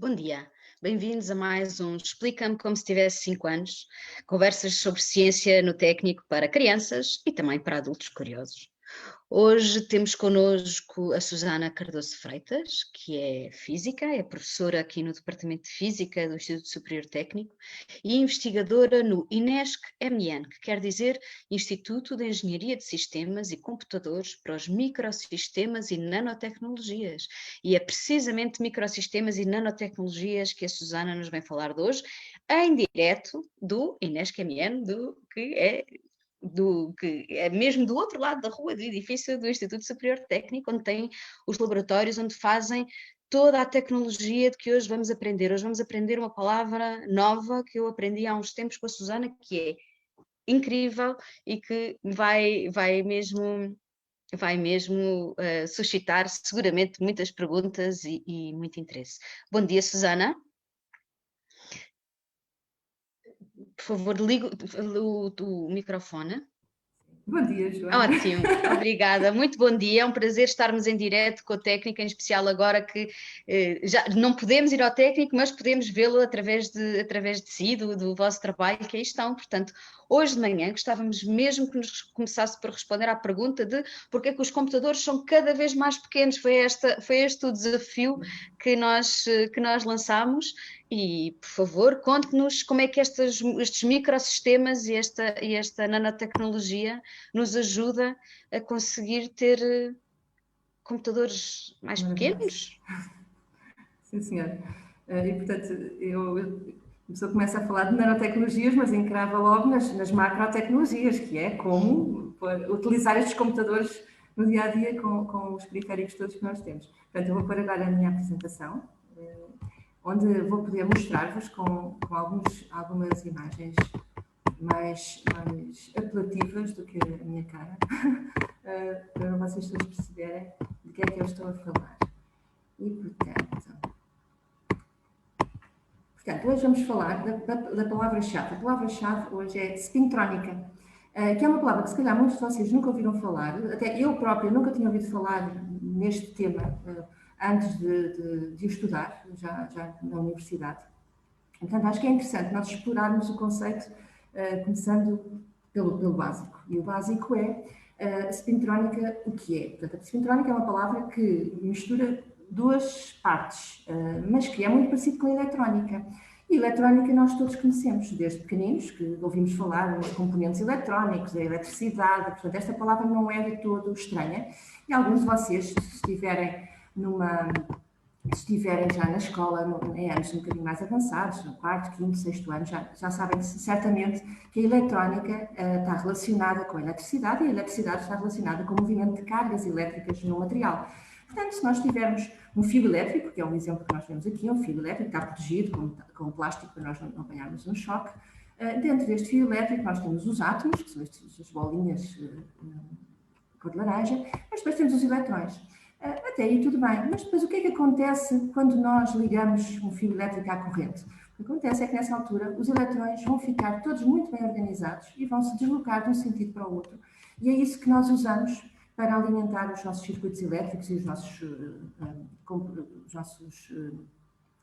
Bom dia, bem-vindos a mais um Explica-me como se tivesse 5 anos, conversas sobre ciência no técnico para crianças e também para adultos curiosos. Hoje temos connosco a Susana Cardoso Freitas, que é física, é professora aqui no Departamento de Física do Instituto Superior Técnico e investigadora no INESC-MN, que quer dizer Instituto de Engenharia de Sistemas e Computadores para os Microsistemas e Nanotecnologias. E é precisamente microsistemas e nanotecnologias que a Susana nos vem falar de hoje, em direto do INESC-MN, que é mesmo do outro lado da rua do edifício do Instituto Superior Técnico, onde tem os laboratórios onde fazem toda a tecnologia de que hoje vamos aprender. Hoje vamos aprender uma palavra nova que eu aprendi há uns tempos com a Susana, que é incrível e que vai mesmo suscitar seguramente muitas perguntas e muito interesse. Bom dia, Susana. Por favor, ligue o microfone. Bom dia, Joana. Ótimo, obrigada. Muito bom dia. É um prazer estarmos em direto com a técnica, em especial agora que já não podemos ir ao técnico, mas podemos vê-lo através de si, do vosso trabalho, que aí estão. Portanto, hoje de manhã gostávamos mesmo que nos começasse por responder à pergunta de porque é que os computadores são cada vez mais pequenos. Foi este o desafio que nós lançámos. E, por favor, conte-nos como é que estes microsistemas e esta nanotecnologia nos ajuda a conseguir ter computadores mais pequenos. Sim, senhor. E, portanto, a pessoa começa a falar de nanotecnologias, mas encrava logo nas macrotecnologias, que é como utilizar estes computadores no dia-a-dia com os periféricos todos que nós temos. Portanto, eu vou pôr agora a minha apresentação, onde vou poder mostrar-vos com algumas imagens mais apelativas do que a minha cara, para vocês todos perceberem de que é que eu estou a falar. E, portanto hoje vamos falar da palavra-chave. A palavra-chave hoje é spintrónica, que é uma palavra que se calhar muitos de vocês nunca ouviram falar, até eu própria nunca tinha ouvido falar neste tema antes de estudar, já na universidade. Portanto, acho que é interessante nós explorarmos o conceito começando pelo básico. E o básico é spintrónica, o que é? Portanto, a spintrónica é uma palavra que mistura duas partes, mas que é muito parecido com a eletrónica. E a eletrónica nós todos conhecemos, desde pequeninos, que ouvimos falar nos componentes eletrónicos, da eletricidade, portanto, esta palavra não é de todo estranha. E alguns de vocês, se estiverem já na escola, em anos um bocadinho mais avançados, no quarto, quinto, sexto ano, já sabem certamente que a eletrónica está relacionada com a eletricidade e a eletricidade está relacionada com o movimento de cargas elétricas no material. Portanto, se nós tivermos um fio elétrico, que é um exemplo que nós vemos aqui, um fio elétrico que está protegido com plástico para nós não apanharmos um choque, dentro deste fio elétrico nós temos os átomos, que são estas bolinhas cor de laranja, mas depois temos os eletrões. Até aí tudo bem, mas depois o que é que acontece quando nós ligamos um fio elétrico à corrente? O que acontece é que nessa altura os eletrões vão ficar todos muito bem organizados e vão se deslocar de um sentido para o outro. E é isso que nós usamos para alimentar os nossos circuitos elétricos e os nossos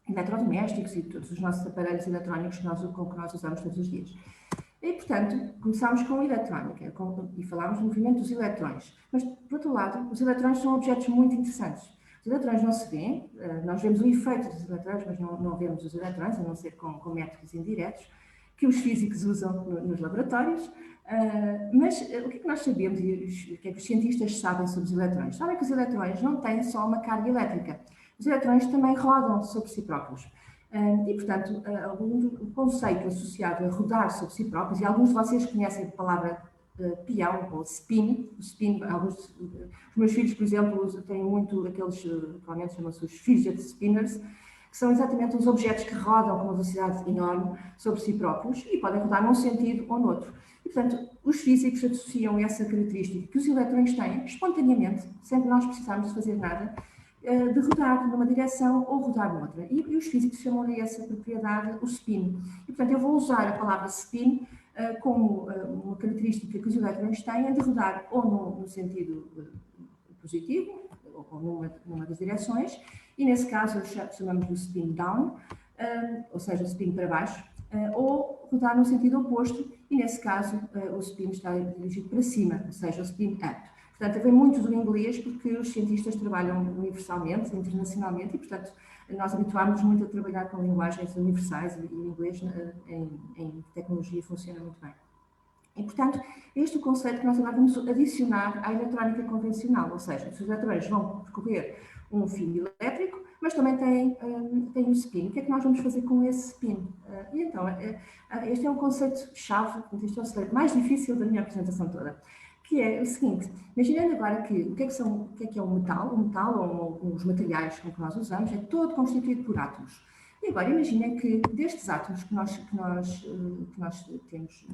eletrodomésticos e todos os nossos aparelhos eletrónicos com que nós usamos todos os dias. E, portanto, começámos com a eletrónica e falámos do movimento dos eletrões. Mas, por outro lado, os eletrões são objetos muito interessantes. Os eletrões não se vêem, nós vemos o efeito dos eletrões, mas não vemos os eletrões, a não ser com métodos indiretos, que os físicos usam nos laboratórios. Mas o que é que nós sabemos e o que é que os cientistas sabem sobre os eletrões? Sabem que os eletrões não têm só uma carga elétrica. Os eletrões também rodam sobre si próprios. E, portanto, o conceito associado a rodar sobre si próprios, e alguns de vocês conhecem a palavra peão ou spin. O spin, os meus filhos, por exemplo, têm muito aqueles, atualmente chamam-se os fidget spinners, que são exatamente os objetos que rodam com uma velocidade enorme sobre si próprios e podem rodar num sentido ou noutro. E, portanto, os físicos associam essa característica que os eletrões têm espontaneamente, sem que nós precisarmos de fazer nada, de rodar numa direção ou rodar noutra. E os físicos chamam-lhe essa propriedade o spin. E, portanto, eu vou usar a palavra spin como uma característica que os eletrões têm de rodar ou no sentido positivo, ou numa das direções, e nesse caso chamamos de spin down, ou seja, o spin para baixo, ou rodar no sentido oposto, e nesse caso o spin está dirigido para cima, ou seja, o spin up. Portanto, vem muito do inglês porque os cientistas trabalham universalmente, internacionalmente, e portanto nós habituámos muito a trabalhar com linguagens universais, e o inglês em tecnologia funciona muito bem. E, portanto, este é o conceito que nós agora vamos adicionar à eletrónica convencional, ou seja, os eletróns vão percorrer um fio elétrico, mas também tem um spin. O que é que nós vamos fazer com esse spin? E então, este é um conceito-chave, este é o slide mais difícil da minha apresentação toda, que é o seguinte: imaginando agora que o que é o metal? O metal, ou os materiais que nós usamos, é todo constituído por átomos. E agora imaginem que destes átomos que nós temos,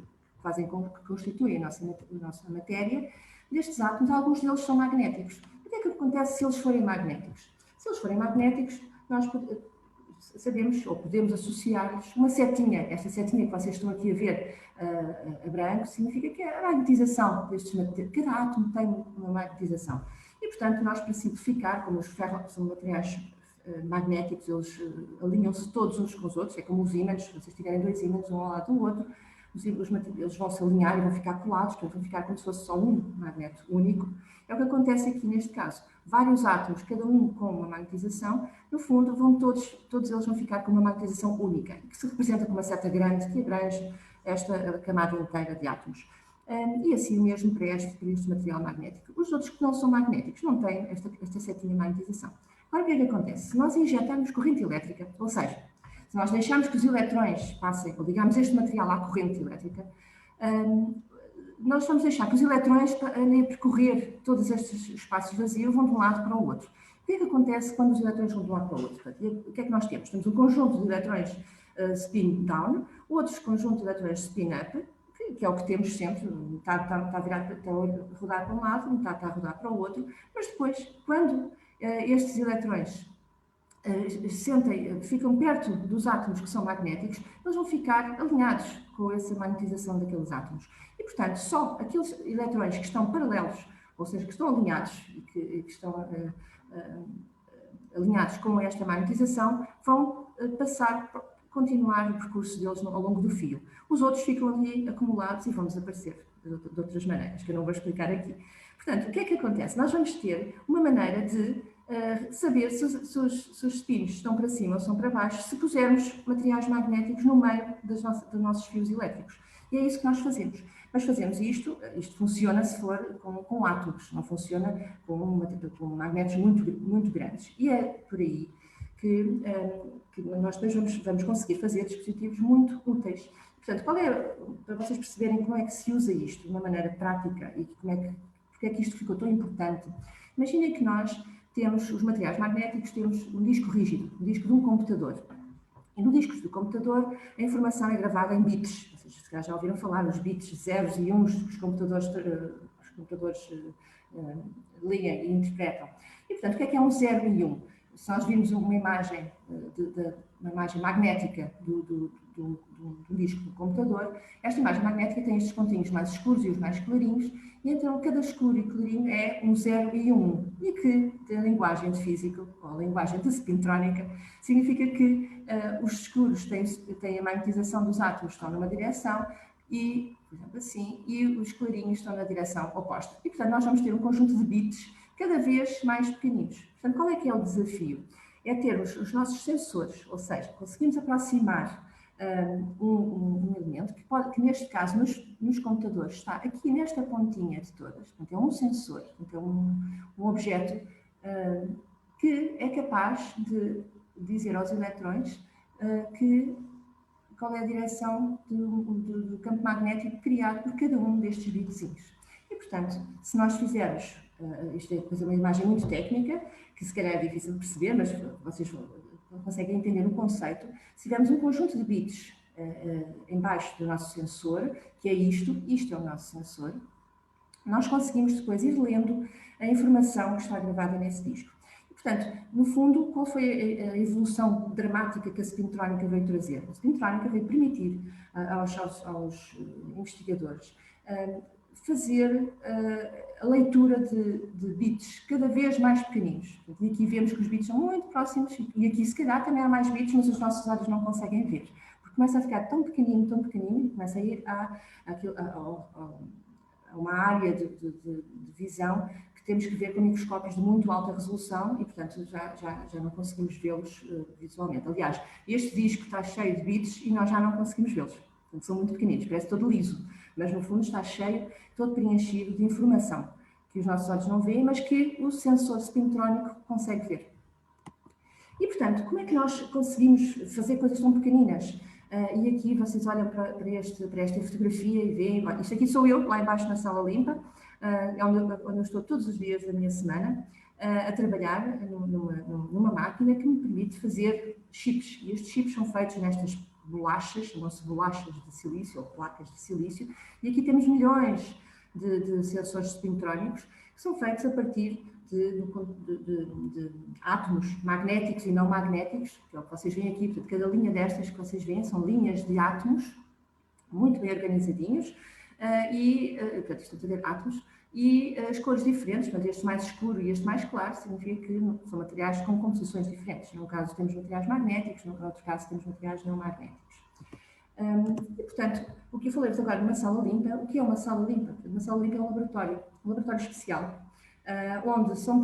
que constituem a nossa matéria, destes átomos, alguns deles são magnéticos. O que é que acontece se eles forem magnéticos? Se eles forem magnéticos, nós sabemos, ou podemos associar-lhes uma setinha. Esta setinha que vocês estão aqui a ver a branco, significa que é a magnetização destes materiais. Cada átomo tem uma magnetização. E, portanto, nós, para simplificar, como os ferros são materiais magnéticos, eles alinham-se todos uns com os outros, é como os ímãs. Se vocês tiverem dois ímãs um ao lado do outro, eles vão se alinhar e vão ficar colados, portanto vão ficar como se fosse só um magneto único. É o que acontece aqui neste caso. Vários átomos, cada um com uma magnetização, no fundo, todos eles vão ficar com uma magnetização única, que se representa com uma seta grande que abrange esta camada inteira de átomos. E assim mesmo para este material magnético. Os outros que não são magnéticos não têm esta setinha de magnetização. Agora, o que é que acontece? Se nós injetarmos corrente elétrica, ou seja, se nós deixarmos que os elétrões passem, ou digamos este material à corrente elétrica, nós vamos deixar que os elétrões, a percorrer todos estes espaços vazios, vão de um lado para o outro. O que é que acontece quando os elétrões vão de um lado para o outro? O que é que nós temos? Temos um conjunto de elétrões spin down, outros conjuntos de elétrões spin up, que é o que temos sempre, metade está a rodar para um lado, metade está a rodar para o outro, mas depois, quando estes elétrões ficam perto dos átomos que são magnéticos, eles vão ficar alinhados com essa magnetização daqueles átomos. E, portanto, só aqueles elétrões que estão paralelos, ou seja, que estão alinhados e que estão alinhados com esta magnetização, vão continuar o percurso deles ao longo do fio. Os outros ficam ali acumulados e vão desaparecer de outras maneiras, que eu não vou explicar aqui. Portanto, o que é que acontece? Nós vamos ter uma maneira de saber se os spins estão para cima ou são para baixo, se pusermos materiais magnéticos no meio dos nossos fios elétricos. E é isso que nós fazemos. Mas fazemos isto funciona se for com átomos, não funciona com magnetos muito grandes. E é por aí que nós depois vamos conseguir fazer dispositivos muito úteis. Portanto, para vocês perceberem como é que se usa isto de uma maneira prática e porque é que isto ficou tão importante. Imaginem que nós temos os materiais magnéticos, temos um disco rígido, um disco de um computador. E no disco do computador a informação é gravada em bits. Vocês se calhar já ouviram falar nos bits zeros e uns que os computadores ligam e interpretam. E, portanto, o que é um 0 e 1? Se nós virmos uma imagem magnética do disco do computador, esta imagem magnética tem estes pontinhos mais escuros e os mais clarinhos, e então cada escuro e clarinho é um 0 e um 1. E que, da linguagem de física, ou a linguagem de spintrónica, significa que os escuros têm a magnetização dos átomos, estão numa direção, e, por exemplo, assim, e os clarinhos estão na direção oposta. E, portanto, nós vamos ter um conjunto de bits cada vez mais pequeninos. Portanto, qual é que é o desafio? É termos os nossos sensores, ou seja, conseguimos aproximar um elemento que neste caso nos computadores está aqui nesta pontinha de todas, portanto é um sensor, portanto é um objeto que é capaz de dizer aos elétrões qual é a direção do campo magnético criado por cada um destes bitzinhos. E, portanto, se nós fizermos, isto é uma imagem muito técnica, que se calhar é difícil de perceber, mas vocês conseguem entender o conceito. Se tivermos um conjunto de bits embaixo do nosso sensor, que é isto é o nosso sensor, nós conseguimos depois ir lendo a informação que está gravada nesse disco. E, portanto, no fundo, qual foi a evolução dramática que a spintrónica veio trazer? A spintrónica veio permitir aos investigadores fazer a leitura de bits cada vez mais pequeninos. E aqui vemos que os bits são muito próximos, e aqui se calhar também há mais bits, mas os nossos olhos não conseguem ver. Porque começa a ficar tão pequenino, e começa a ir a uma área de visão que temos que ver com microscópios de muito alta resolução e, portanto, já não conseguimos vê-los visualmente. Aliás, este disco está cheio de bits e nós já não conseguimos vê-los. Portanto, são muito pequeninos, parece todo liso, mas no fundo está cheio, todo preenchido de informação que os nossos olhos não veem, mas que o sensor spintrónico consegue ver. E, portanto, como é que nós conseguimos fazer coisas tão pequeninas? E aqui vocês olham para esta fotografia e veem, isto aqui sou eu, lá embaixo na sala limpa, onde eu estou todos os dias da minha semana, a trabalhar numa máquina que me permite fazer chips. E estes chips são feitos nestas bolachas, chamam-se bolachas de silício ou placas de silício, e aqui temos milhões de sensores spintrónicos que são feitos a partir de átomos magnéticos e não magnéticos, que é o que vocês veem aqui. Portanto, cada linha destas que vocês veem são linhas de átomos muito bem organizadinhos, portanto, isto é tudo átomos, e as cores diferentes, portanto, este mais escuro e este mais claro, significa que são materiais com composições diferentes. Num caso temos materiais magnéticos, no outro caso temos materiais não magnéticos. E, portanto, o que eu falei agora numa sala limpa, o que é uma sala limpa? Uma sala limpa é um laboratório especial, onde são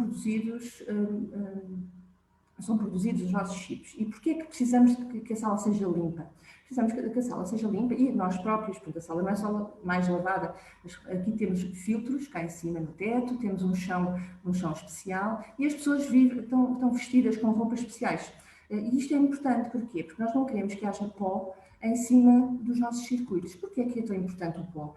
produzidos os nossos chips. E porquê é que precisamos que a sala seja limpa? Precisamos que a sala seja limpa e nós próprios, porque a sala não é só mais lavada, mas aqui temos filtros cá em cima no teto, temos um chão especial e as pessoas estão vestidas com roupas especiais. E isto é importante, porquê? Porque nós não queremos que haja pó em cima dos nossos circuitos. Porquê é que é tão importante o pó?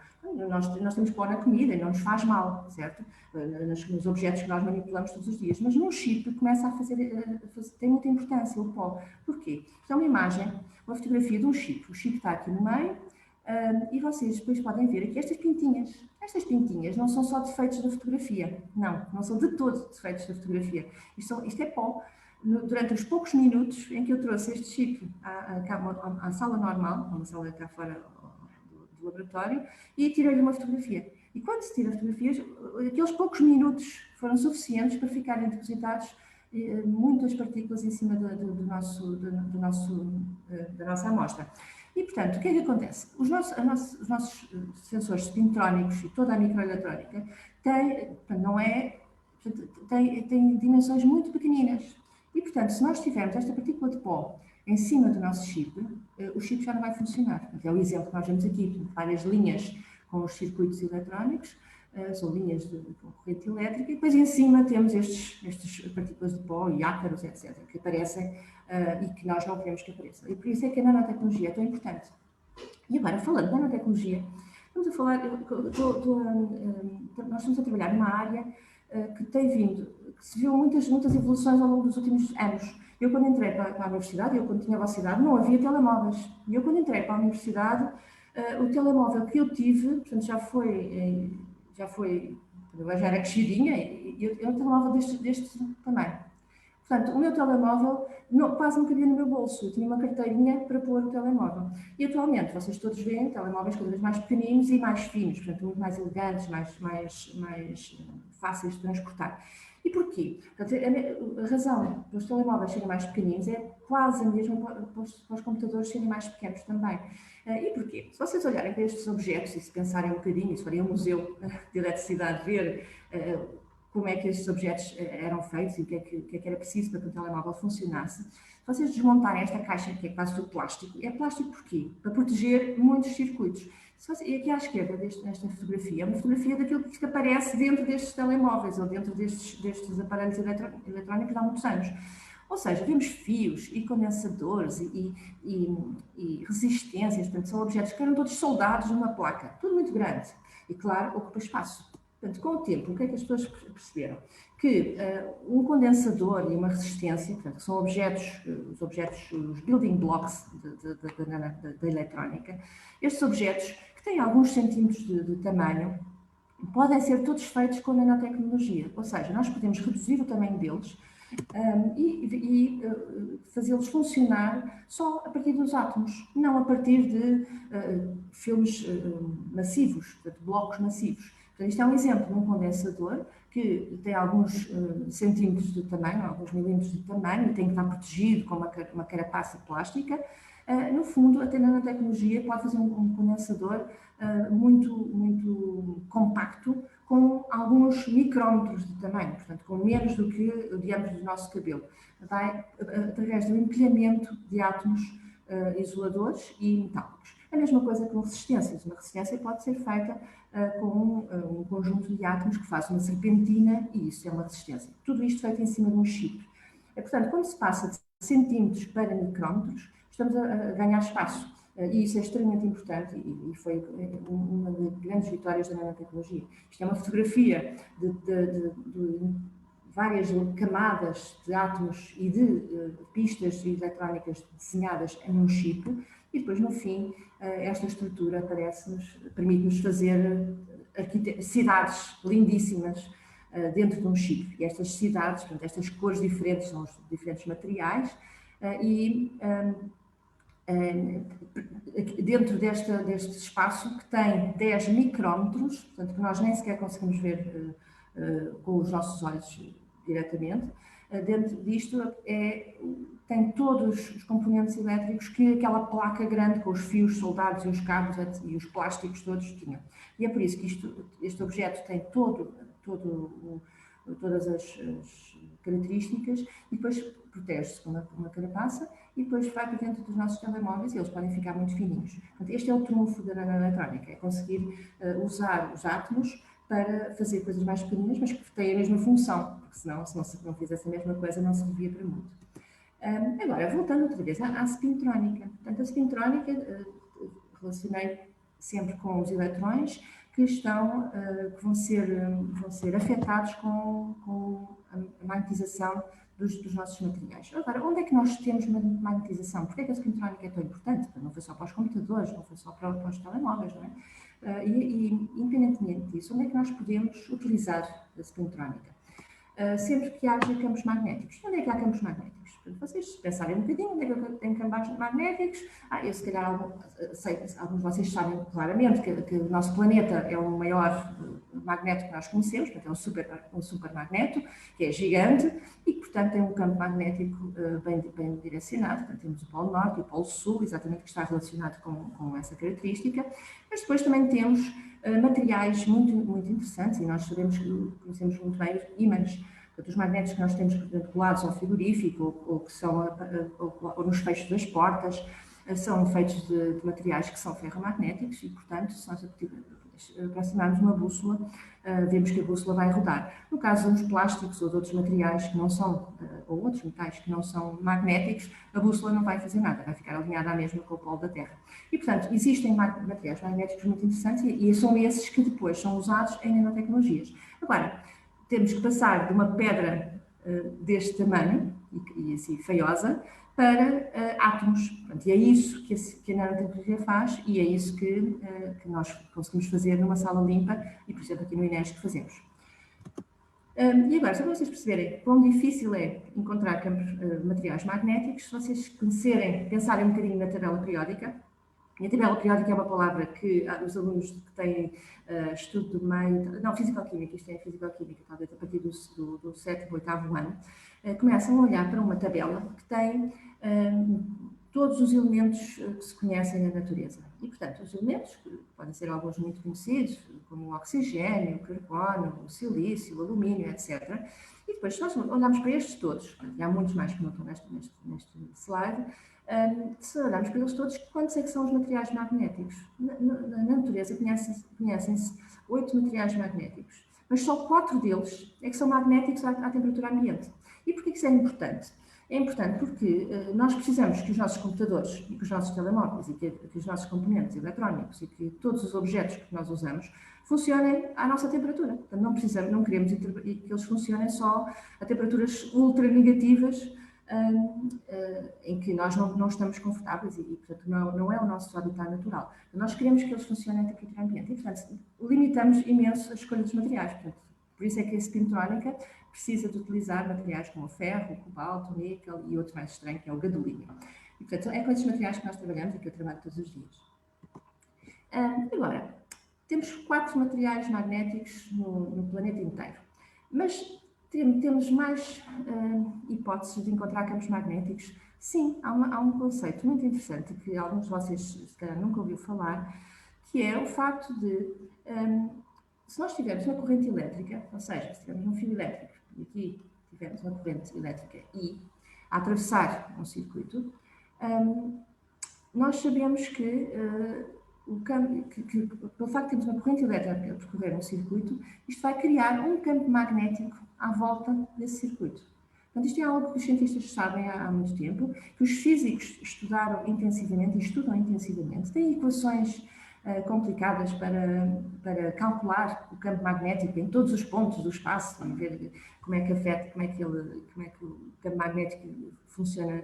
Nós temos pó na comida e não nos faz mal, certo? Nos objetos que nós manipulamos todos os dias. Mas num chip começa tem muita importância o pó. Porquê? Isto é uma imagem, uma fotografia de um chip. O chip está aqui no meio e vocês depois podem ver aqui estas pintinhas. Estas pintinhas não são só defeitos da fotografia. Não são de todo defeitos da fotografia. Isto é pó. Durante os poucos minutos em que eu trouxe este chip à sala normal, uma sala cá fora do laboratório, e tirei-lhe uma fotografia. E quando se tira fotografias, aqueles poucos minutos foram suficientes para ficarem depositados muitas partículas em cima da nossa amostra. E, portanto, o que é que acontece? Os nossos sensores spintrónicos e toda a microeletrónica têm dimensões muito pequeninas. E, portanto, se nós tivermos esta partícula de pó em cima do nosso chip, o chip já não vai funcionar. É o exemplo que nós vemos aqui, várias linhas com os circuitos eletrónicos, são linhas de corrente elétrica, e depois em cima temos estas partículas de pó e ácaros, etc., que aparecem e que nós não queremos que apareçam. E por isso é que a nanotecnologia é tão importante. E agora, falando de nanotecnologia, nós estamos a trabalhar numa área que se viu muitas evoluções ao longo dos últimos anos. Eu, quando entrei para a universidade, quando tinha a vossa idade, não havia telemóveis. E eu, quando entrei para a universidade, o telemóvel que eu tive, portanto, já era crescidinha, e eu um telemóvel deste tamanho. Portanto, o meu telemóvel quase não cabia no meu bolso. Eu tinha uma carteirinha para pôr o telemóvel. E atualmente, vocês todos veem telemóveis cada vez mais pequeninos e mais finos, portanto, muito mais elegantes, mais fáceis de transportar. E porquê? Portanto, a razão dos telemóveis serem mais pequeninos é quase a mesma para os computadores serem mais pequenos também. E porquê? Se vocês olharem para estes objetos e se pensarem um bocadinho, se forem a um museu de eletricidade ver como é que estes objetos eram feitos e o que é que era preciso para que o telemóvel funcionasse, se vocês desmontarem esta caixa, que é quase tudo plástico, é plástico porquê? Para proteger muitos circuitos. E aqui à esquerda, nesta fotografia, é uma fotografia daquilo que aparece dentro destes telemóveis ou dentro destes aparelhos eletrónicos há muitos anos. Ou seja, vemos fios e condensadores e resistências, portanto, são objetos que eram todos soldados numa placa, tudo muito grande. E, claro, ocupa espaço. Portanto, com o tempo, o que é que as pessoas perceberam? Que um condensador e uma resistência, portanto, que são os building blocks da eletrónica, estes objetos, que têm alguns centímetros de tamanho, podem ser todos feitos com nanotecnologia. Ou seja, nós podemos reduzir o tamanho deles e fazê-los funcionar só a partir dos átomos, não a partir de filmes massivos, portanto, blocos massivos. Portanto, isto é um exemplo de um condensador que tem alguns centímetros de tamanho, alguns milímetros de tamanho, e tem que estar protegido com uma carapaça plástica. No fundo, a nanotecnologia pode fazer um condensador muito compacto, com alguns micrómetros de tamanho, portanto, com menos do que o diâmetro do nosso cabelo. Vai através do empilhamento de átomos isoladores e metálicos. A mesma coisa com resistências. Uma resistência pode ser feita com um conjunto de átomos que faz uma serpentina e isso é uma resistência. Tudo isto feito em cima de um chip. Portanto, quando se passa de centímetros para micrómetros, estamos a ganhar espaço. E isso é extremamente importante e foi uma das grandes vitórias da nanotecnologia. Isto é uma fotografia de várias camadas de átomos e de pistas eletrónicas desenhadas em um chip e depois, no fim, esta estrutura permite-nos fazer cidades lindíssimas dentro de um chip. E estas cidades, portanto, estas cores diferentes são os diferentes materiais e dentro deste espaço que tem 10 micrómetros, portanto, que nós nem sequer conseguimos ver com os nossos olhos diretamente, dentro disto tem todos os componentes elétricos que aquela placa grande com os fios soldados e os cabos e os plásticos todos tinham. E é por isso que este objeto tem todas as características e depois protege-se com uma carapaça e depois vai para dentro dos nossos telemóveis e eles podem ficar muito fininhos. Portanto, este é o trunfo da nanoeletrónica, é conseguir usar os átomos para fazer coisas mais pequeninas, mas que têm a mesma função, porque senão, se não fizesse a mesma coisa, não servia para muito. Agora, voltando outra vez à spintrónica. Portanto, a spintrónica relacionei sempre com os eletrões que vão ser afetados com a magnetização dos nossos materiais. Agora, onde é que nós temos magnetização? Porquê é que a spintrónica é tão importante? Não foi só para os computadores, não foi só para os telemóveis, não é? Independentemente disso, onde é que nós podemos utilizar a spintrónica? Sempre que haja campos magnéticos. Onde é que há campos magnéticos? Portanto, vocês pensarem um bocadinho, onde é que eu tenho campos magnéticos? Eu se calhar, alguns de vocês sabem claramente que o nosso planeta é o maior magneto que nós conhecemos, portanto é um supermagneto, que é gigante e que, portanto, tem um campo magnético bem direcionado. Portanto, temos o Polo Norte e o Polo Sul, exatamente que está relacionado com essa característica. Mas depois também temos materiais muito, muito interessantes e nós conhecemos muito bem os ímãs. Portanto, os magnetos que nós temos, por exemplo, colados ao frigorífico ou que são ou nos fechos das portas, são feitos de materiais que são ferromagnéticos e, portanto, se nós aproximarmos uma bússola, vemos que a bússola vai rodar. No caso dos plásticos ou de outros materiais que não são, ou outros metais que não são magnéticos, a bússola não vai fazer nada, vai ficar alinhada à mesma com o polo da Terra. E, portanto, existem materiais magnéticos muito interessantes e são esses que depois são usados em nanotecnologias. Agora, temos que passar de uma pedra deste tamanho, e assim feiosa, para átomos. Portanto, e é isso que a nanotecnologia faz e é isso que nós conseguimos fazer numa sala limpa e, por exemplo, aqui no INESC fazemos. E agora, só para vocês perceberem quão difícil é encontrar materiais magnéticos, se vocês pensarem um bocadinho na tabela periódica. E a tabela periódica é uma palavra que os alunos que têm estudo do meio, não, fisicoquímica, isto é fisicoquímica, talvez a partir do 7º, 8º ano, começam a olhar para uma tabela que tem todos os elementos que se conhecem na natureza. E, portanto, os elementos, que podem ser alguns muito conhecidos, como o oxigênio, o carbono, o silício, o alumínio, etc. E depois, se nós olharmos para estes todos, e há muitos mais que não estão neste slide, se olharmos para eles todos, quantos é que são os materiais magnéticos? Na natureza conhecem-se 8 materiais magnéticos, mas só 4 deles é que são magnéticos à temperatura ambiente. E porquê que isso é importante? É importante porque nós precisamos que os nossos computadores e que os nossos telemóveis e que os nossos componentes eletrónicos e que todos os objetos que nós usamos funcionem à nossa temperatura. Portanto, não queremos que eles funcionem só a temperaturas ultra negativas em que nós não estamos confortáveis e portanto, não é o nosso habitat natural. Nós queremos que eles funcionem à temperatura ambiente e, portanto, limitamos imenso a escolha dos materiais. Portanto, por isso é que a spintrónica precisa de utilizar materiais como o ferro, o cobalto, o níquel e outro mais estranho, que é o gadolínio. E, portanto, é com esses materiais que nós trabalhamos e que eu trabalho todos os dias. Agora, Temos 4 materiais magnéticos no planeta inteiro, mas temos mais hipóteses de encontrar campos magnéticos. Sim, há um conceito muito interessante que alguns de vocês se calhar nunca ouviu falar, que é o facto de, se nós tivermos uma corrente elétrica, ou seja, se tivermos um fio elétrico, e aqui tivermos uma corrente elétrica I, a atravessar um circuito, nós sabemos que, pelo facto de termos uma corrente elétrica a percorrer um circuito, isto vai criar um campo magnético à volta desse circuito. Portanto, isto é algo que os cientistas sabem há muito tempo, que os físicos estudaram intensivamente e estudam intensivamente. Têm equações complicadas para calcular o campo magnético em todos os pontos do espaço e ver como é que afeta, como é que o campo magnético funciona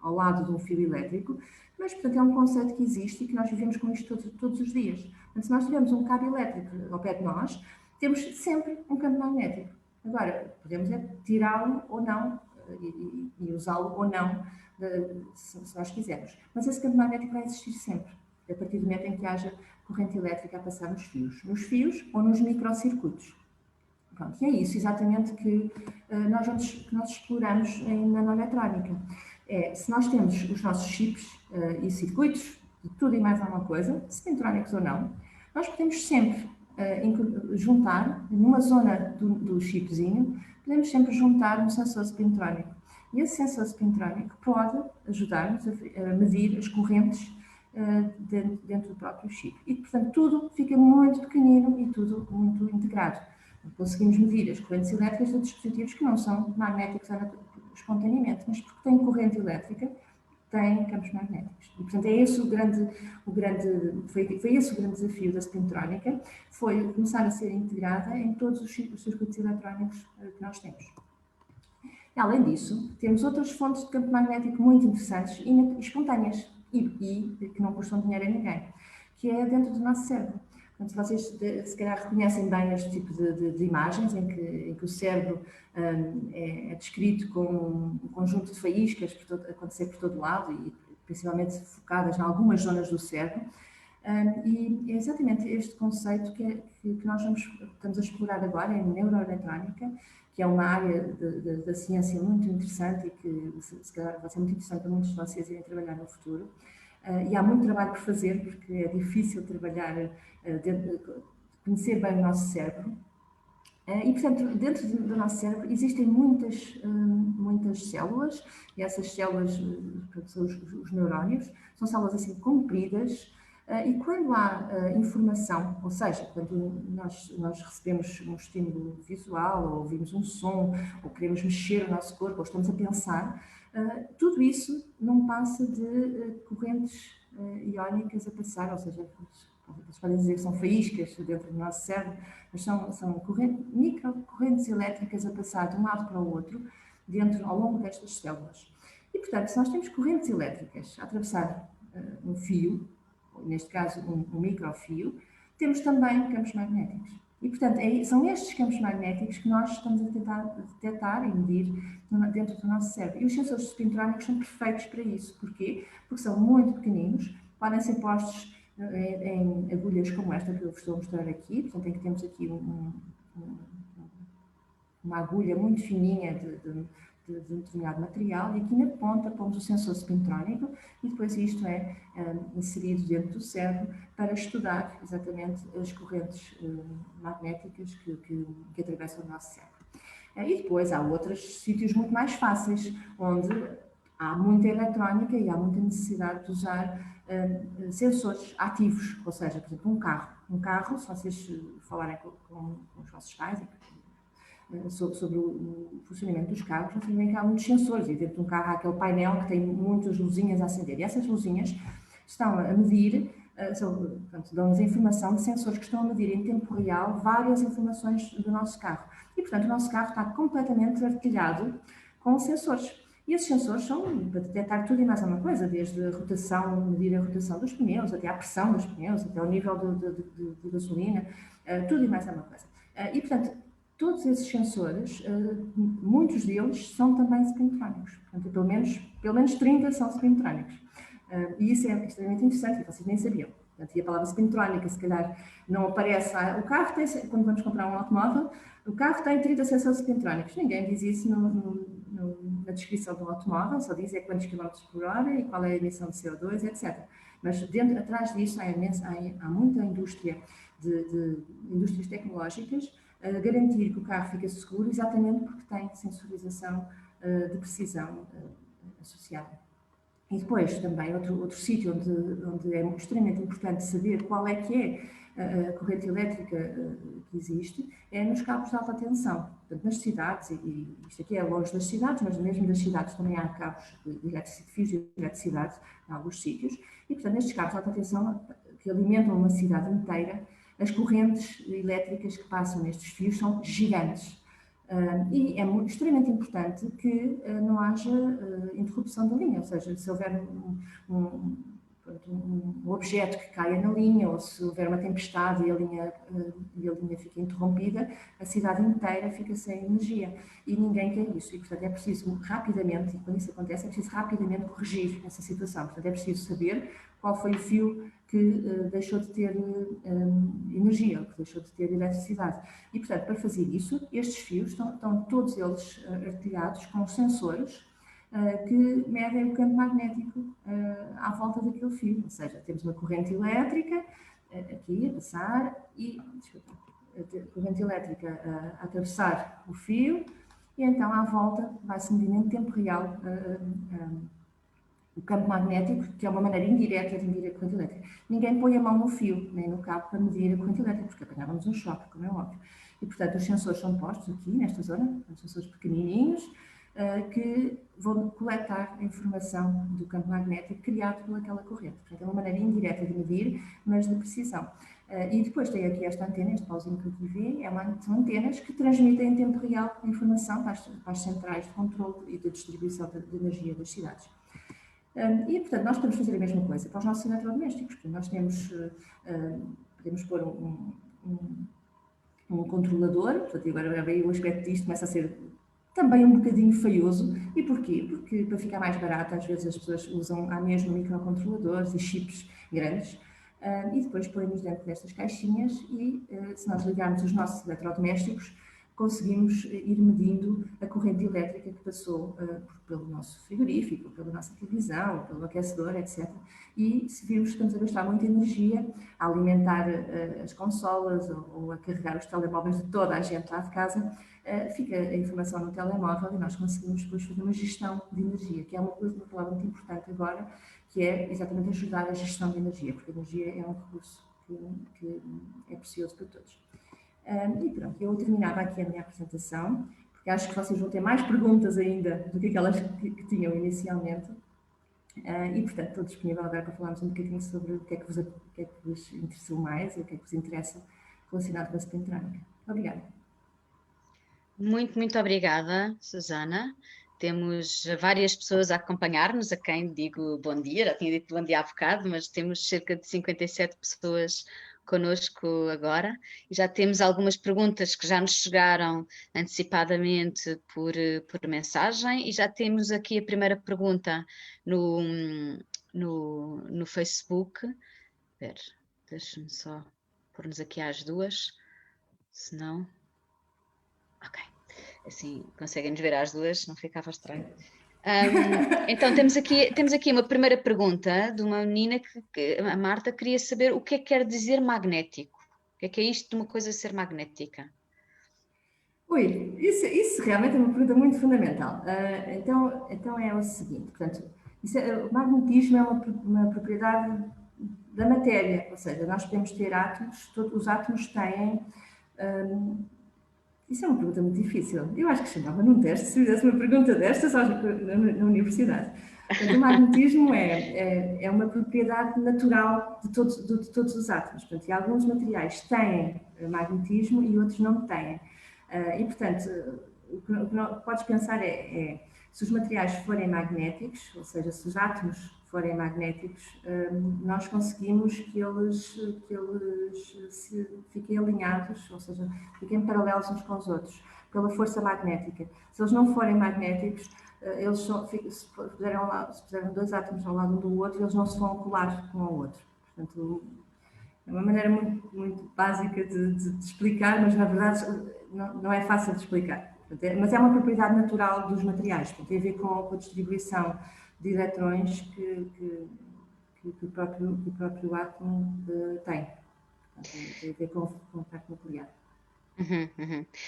ao lado de um fio elétrico, mas, portanto, é um conceito que existe e que nós vivemos com isto todos os dias. Portanto, se nós tivermos um cabo elétrico ao pé de nós, temos sempre um campo magnético. Agora, podemos tirá-lo ou não e usá-lo ou não, se nós quisermos. Mas esse campo magnético vai existir sempre, a partir do momento em que haja corrente elétrica a passar nos fios ou nos microcircuitos. Pronto, e é isso exatamente que nós exploramos na nanoeletrónica. Se nós temos os nossos chips e circuitos, de tudo e mais alguma coisa, spintrónicos ou não, nós podemos sempre juntar, numa zona do chipzinho, podemos sempre juntar um sensor spintrónico. E esse sensor spintrónico pode ajudar-nos a medir as correntes dentro do próprio chip. E, portanto, tudo fica muito pequenino e tudo muito integrado. Conseguimos medir as correntes elétricas de dispositivos que não são magnéticos espontaneamente, mas porque têm corrente elétrica, têm campos magnéticos. E, portanto, foi esse o grande desafio da spintrónica, foi começar a ser integrada em todos os circuitos eletrónicos que nós temos. E, além disso, temos outras fontes de campo magnético muito interessantes e espontâneas, e que não custam dinheiro a ninguém, que é dentro do nosso cérebro. Portanto, vocês se calhar reconhecem bem este tipo de imagens em que o cérebro é descrito com um conjunto de faíscas a acontecer por todo lado e principalmente focadas em algumas zonas do cérebro. E é exatamente este conceito que nós estamos a explorar agora em neuroeletrónica, que é uma área da ciência muito interessante e que se calhar vai ser muito interessante para muitos de vocês irem trabalhar no futuro. E há muito trabalho por fazer, porque é difícil trabalhar, conhecer bem o nosso cérebro. E, portanto, dentro do nosso cérebro existem muitas células, e essas células são os neurónios, são células assim compridas, e quando há informação, ou seja, quando nós recebemos um estímulo visual, ou ouvimos um som, ou queremos mexer o nosso corpo, ou estamos a pensar, tudo isso não passa de correntes iónicas a passar, ou seja, vocês podem dizer que são faíscas dentro do nosso cérebro, mas são microcorrentes elétricas a passar de um lado para o outro, ao longo destas células. E, portanto, se nós temos correntes elétricas a atravessar um fio, neste caso um microfio, temos também campos magnéticos. E, portanto, são estes campos magnéticos que nós estamos a tentar detectar e medir dentro do nosso cérebro. E os sensores spintrónicos são perfeitos para isso. Porquê? Porque são muito pequeninos, podem ser postos em agulhas como esta que eu vos estou a mostrar aqui, portanto, em que temos aqui uma agulha muito fininha de um determinado material, e aqui na ponta pomos o sensor spintrónico e depois isto é inserido dentro do cérebro para estudar exatamente as correntes magnéticas que atravessam o nosso cérebro. E depois há outros sítios muito mais fáceis, onde há muita eletrónica e há muita necessidade de usar sensores ativos, ou seja, por exemplo, um carro, se vocês falarem com os vossos pais sobre o funcionamento dos carros, vocês veem que há muitos sensores, e dentro de um carro há aquele painel que tem muitas luzinhas a acender, e essas luzinhas estão a medir, dão-nos a informação de sensores que estão a medir em tempo real várias informações do nosso carro. E, portanto, o nosso carro está completamente artilhado com sensores. E esses sensores são para detectar tudo e mais alguma coisa, desde a rotação, medir a rotação dos pneus, até a pressão dos pneus, até o nível de gasolina, tudo e mais alguma coisa. E, portanto, todos esses sensores, muitos deles são também spintrónicos. Portanto, pelo menos 30 são spintrónicos. E isso é extremamente interessante, e vocês nem sabiam. Portanto, e a palavra spintrónica, se calhar, não aparece. O carro tem, quando vamos comprar um automóvel, o carro tem 30 sensores spintrónicos. Ninguém diz isso na descrição do automóvel, só diz quantos quilómetros por hora e qual é a emissão de CO2, etc. Mas atrás disso há muita indústria de indústrias tecnológicas a garantir que o carro fica seguro exatamente porque tem sensorização de precisão associada. E depois também outro sítio onde é extremamente importante saber qual é que é a corrente elétrica que existe é nos cabos de alta tensão. Portanto, nas cidades, e isto aqui é longe das cidades, mas mesmo das cidades também há cabos de fios de eletricidade em alguns sítios, e portanto nestes cabos de alta tensão que alimentam uma cidade inteira, as correntes elétricas que passam nestes fios são gigantes. E é extremamente importante que não haja interrupção da linha, ou seja, se houver um objeto que caia na linha, ou se houver uma tempestade e a linha fica interrompida, a cidade inteira fica sem energia e ninguém quer isso. E, portanto, é preciso rapidamente, e quando isso acontece, é preciso rapidamente corrigir essa situação. Portanto, é preciso saber qual foi o fio que deixou de ter energia, ou que deixou de ter eletricidade. E, portanto, para fazer isso, estes fios estão todos eles artilhados com sensores que medem o campo magnético à volta daquele fio. Ou seja, temos uma corrente elétrica aqui a passar e a corrente elétrica a atravessar o fio e então à volta vai-se medindo em tempo real o campo magnético, que é uma maneira indireta de medir a corrente elétrica. Ninguém põe a mão no fio, nem no cabo, para medir a corrente elétrica, porque apanhávamos um choque, como é óbvio. E, portanto, os sensores são postos aqui, nesta zona, são sensores pequenininhos, que vão coletar a informação do campo magnético criado pelaquela corrente. Portanto, é uma maneira indireta de medir, mas de precisão. E depois tem aqui esta antena, este pauzinho que aqui vê, são antenas que transmitem em tempo real a informação para as centrais de controle e de distribuição de energia das cidades. E, portanto, nós podemos fazer a mesma coisa para os nossos eletrodomésticos. Portanto, nós podemos pôr um controlador, portanto, agora bem, o aspecto disto começa a ser também um bocadinho feioso. E porquê? Porque para ficar mais barato, às vezes as pessoas usam à mesma microcontroladores e chips grandes, e depois põe-nos dentro destas caixinhas e, se nós ligarmos os nossos eletrodomésticos, conseguimos ir medindo a corrente elétrica que passou pelo nosso frigorífico, pela nossa televisão, pelo aquecedor, etc. E se virmos que estamos a gastar muita energia a alimentar as consolas ou a carregar os telemóveis de toda a gente lá de casa, fica a informação no telemóvel e nós conseguimos depois fazer uma gestão de energia, que é uma palavra muito importante agora, que é exatamente ajudar a gestão de energia, porque a energia é um recurso que é precioso para todos. E pronto, eu terminava aqui a minha apresentação, porque acho que vocês vão ter mais perguntas ainda do que aquelas que tinham inicialmente. E, portanto, estou disponível agora para falarmos um bocadinho sobre o que é que vos interessou mais e o que é que vos interessa relacionado com a spintrónica. Obrigada. Muito, muito obrigada, Susana. Temos várias pessoas a acompanhar-nos, a quem digo bom dia, já tinha dito bom dia há bocado, mas temos cerca de 57 pessoas connosco agora e já temos algumas perguntas que já nos chegaram antecipadamente por mensagem e já temos aqui a primeira pergunta no Facebook. Espera, deixa-me só pôr-nos aqui às duas, senão... Ok, assim conseguem-nos ver às duas, não ficava estranho. Então temos aqui uma primeira pergunta de uma menina que a Marta queria saber o que é que quer dizer magnético. O que é isto de uma coisa ser magnética? Oi, isso realmente é uma pergunta muito fundamental. Então é o seguinte, portanto, o magnetismo é uma propriedade da matéria, ou seja, nós podemos ter átomos, os átomos têm... Isso é uma pergunta muito difícil. Eu acho que chamava num teste se fizesse uma pergunta destas na universidade. Portanto, o magnetismo é uma propriedade natural de todos os átomos. Portanto, e alguns materiais têm magnetismo e outros não têm. E, portanto, o que podes pensar é se os materiais forem magnéticos, ou seja, se os átomos forem magnéticos, nós conseguimos que eles fiquem alinhados, ou seja, fiquem paralelos uns com os outros, pela força magnética. Se eles não forem magnéticos, se puserem dois átomos ao lado um do outro, eles não se vão colar um ao outro. Portanto, É uma maneira muito, muito básica de explicar, mas na verdade não é fácil de explicar. Mas é uma propriedade natural dos materiais, tem a ver com a distribuição de eletrões que o próprio átomo tem. Tem a ver com o parte nuclear.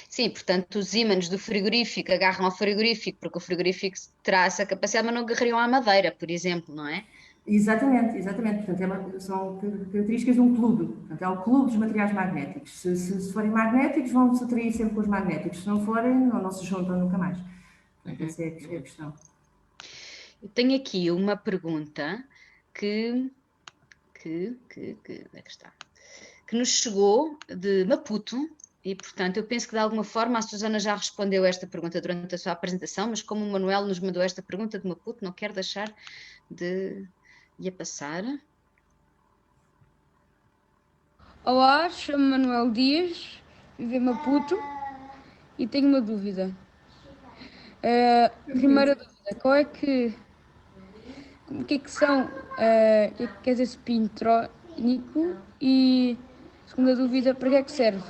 Sim, portanto, os ímãs do frigorífico agarram ao frigorífico, porque o frigorífico terá essa capacidade, mas não agarrariam à madeira, por exemplo, não é? Exatamente, exatamente. Portanto, são características de um clube. Portanto, é o clube dos materiais magnéticos. Se forem magnéticos, vão se atrair sempre com os magnéticos. Se não forem, não se juntam nunca mais. Portanto, essa é a questão. Eu tenho aqui uma pergunta que onde é que está? Que nos chegou de Maputo e, portanto, eu penso que de alguma forma a Susana já respondeu esta pergunta durante a sua apresentação, mas como o Manuel nos mandou esta pergunta de Maputo, não quero deixar de a passar. Olá, chamo-me Manuel Dias, vivo em Maputo e tenho uma dúvida. Primeira dúvida, o que é que são, o que é que quer dizer spintrónico e segunda dúvida, para que é que serve?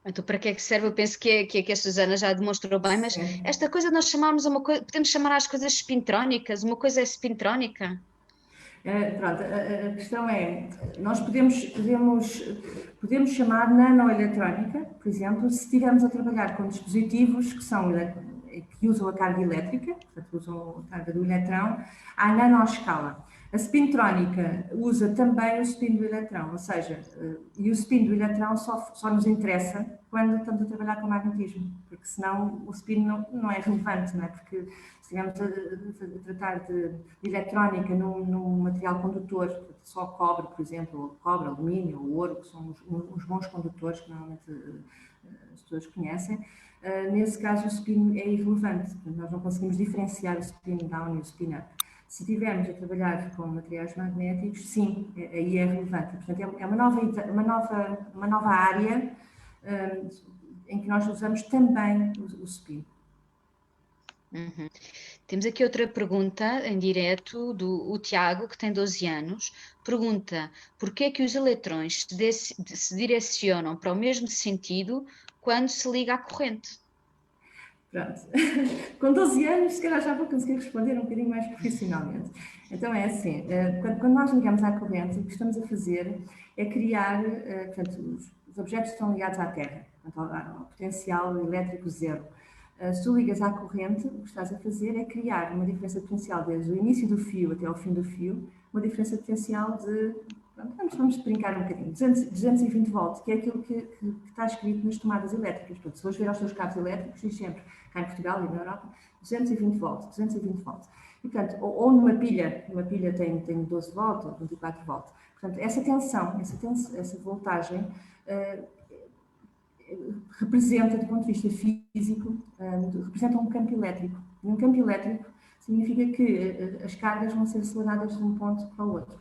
Então, para que é que serve? Eu penso que a Susana já demonstrou bem, mas Sim. esta coisa nós chamarmos uma coisa, podemos chamar as coisas spintrónicas, uma coisa é spintrónica. Pronto, a questão é, nós podemos chamar nanoeletrónica, por exemplo, se estivermos a trabalhar com dispositivos que usam a carga elétrica, portanto usam a carga do eletrão, à nanoscala. A spintrónica usa também o spin do eletrão, ou seja, e o spin do eletrão só nos interessa quando estamos a trabalhar com magnetismo, porque senão o spin não é relevante, não é? Porque se estivermos a tratar de eletrónica num material condutor, só cobre, por exemplo, ou cobre, alumínio ou ouro, que são os bons condutores que normalmente as pessoas conhecem, nesse caso o spin é irrelevante, nós não conseguimos diferenciar o spin down e o spin up. Se estivermos a trabalhar com materiais magnéticos, sim, aí é relevante. Portanto, é uma nova área em que nós usamos também o spin. Temos aqui outra pergunta em direto do Tiago, que tem 12 anos. Pergunta: porquê é que os eletrões se direcionam para o mesmo sentido quando se liga à corrente? Pronto. Com 12 anos, se calhar já vou conseguir responder um bocadinho mais profissionalmente. Então é assim, quando nós ligamos à corrente, o que estamos a fazer é criar, portanto, os objetos estão ligados à Terra, portanto, ao potencial elétrico zero. Se tu ligas à corrente, o que estás a fazer é criar uma diferença potencial desde o início do fio até ao fim do fio, uma diferença potencial de, vamos brincar um bocadinho, 220 volts, que é aquilo que está escrito nas tomadas elétricas. Portanto, se fores ver aos teus cabos elétricos, diz sempre, cá em Portugal e na Europa, 220 volts, 220 volts. E, portanto, ou numa pilha tem 12 volts ou 24 volts. Portanto, essa tensão, essa voltagem, representa, do ponto de vista físico, representa um campo elétrico. E um campo elétrico significa que as cargas vão ser aceleradas de um ponto para o outro.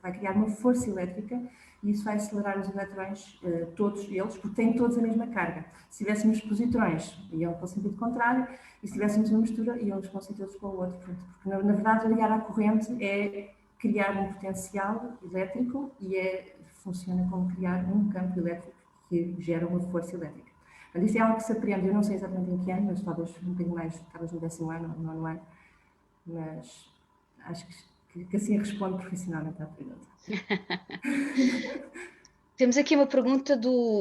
Vai criar uma força elétrica e isso vai acelerar os eletrões, todos eles, porque têm todos a mesma carga. Se tivéssemos positrões, iam para o sentido contrário, e se tivéssemos uma mistura, iam para um sentido para o outro. Porque, na verdade, ligar à corrente é criar um potencial elétrico e funciona como criar um campo elétrico que gera uma força elétrica. Mas isso é algo que se aprende, eu não sei exatamente em que ano, mas talvez um bocadinho mais, talvez no 10º ano ou no 9º ano, mas acho que assim respondo profissionalmente à pergunta. Temos aqui uma pergunta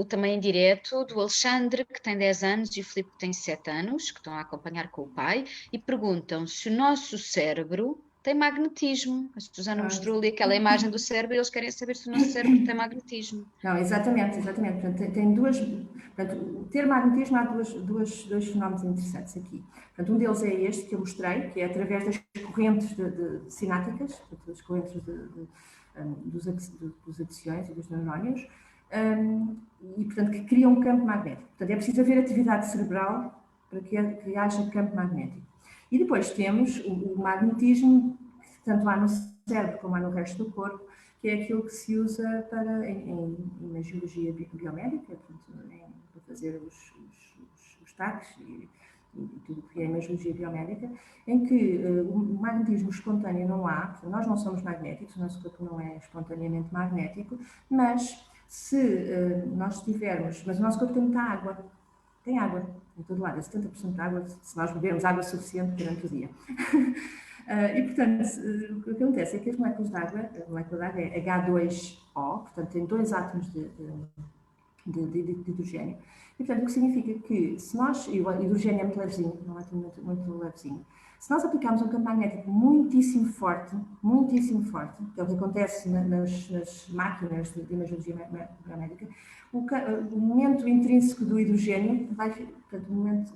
também em direto do Alexandre, que tem 10 anos, e o Filipe, que tem 7 anos, que estão a acompanhar com o pai, e perguntam se o nosso cérebro tem magnetismo. A Susana mostrou ali aquela imagem do cérebro e eles querem saber se o nosso cérebro tem magnetismo. Não, exatamente. Portanto, tem duas. Portanto, ter magnetismo há dois fenómenos interessantes aqui. Portanto, um deles é este que eu mostrei, que é através das correntes sinápticas, portanto, das correntes dos axões e dos neurónios, e, portanto, que criam um campo magnético. Portanto, é preciso haver atividade cerebral para que haja campo magnético. E depois temos o magnetismo, que tanto há no cérebro como há no resto do corpo, que é aquilo que se usa na geologia biomédica, portanto, para fazer os taques tudo que é imagiologia biomédica, em que o magnetismo espontâneo não há, portanto, nós não somos magnéticos, o nosso corpo não é espontaneamente magnético, mas se nós tivermos, mas o nosso corpo tem muita água, tem água em todo lado, é 70% de água, se nós bebermos água suficiente durante o dia. E, portanto, o que acontece é que as moléculas de água, a molécula de água é H2O, portanto, tem 2 átomos de hidrogênio. E, portanto, o que significa que se nós, e o hidrogênio é muito levezinho, não é muito levezinho, se nós aplicarmos um campo magnético muitíssimo forte, que é o que acontece nas máquinas de imagiologia biomédica, o momento intrínseco do hidrogênio vai, portanto, o momento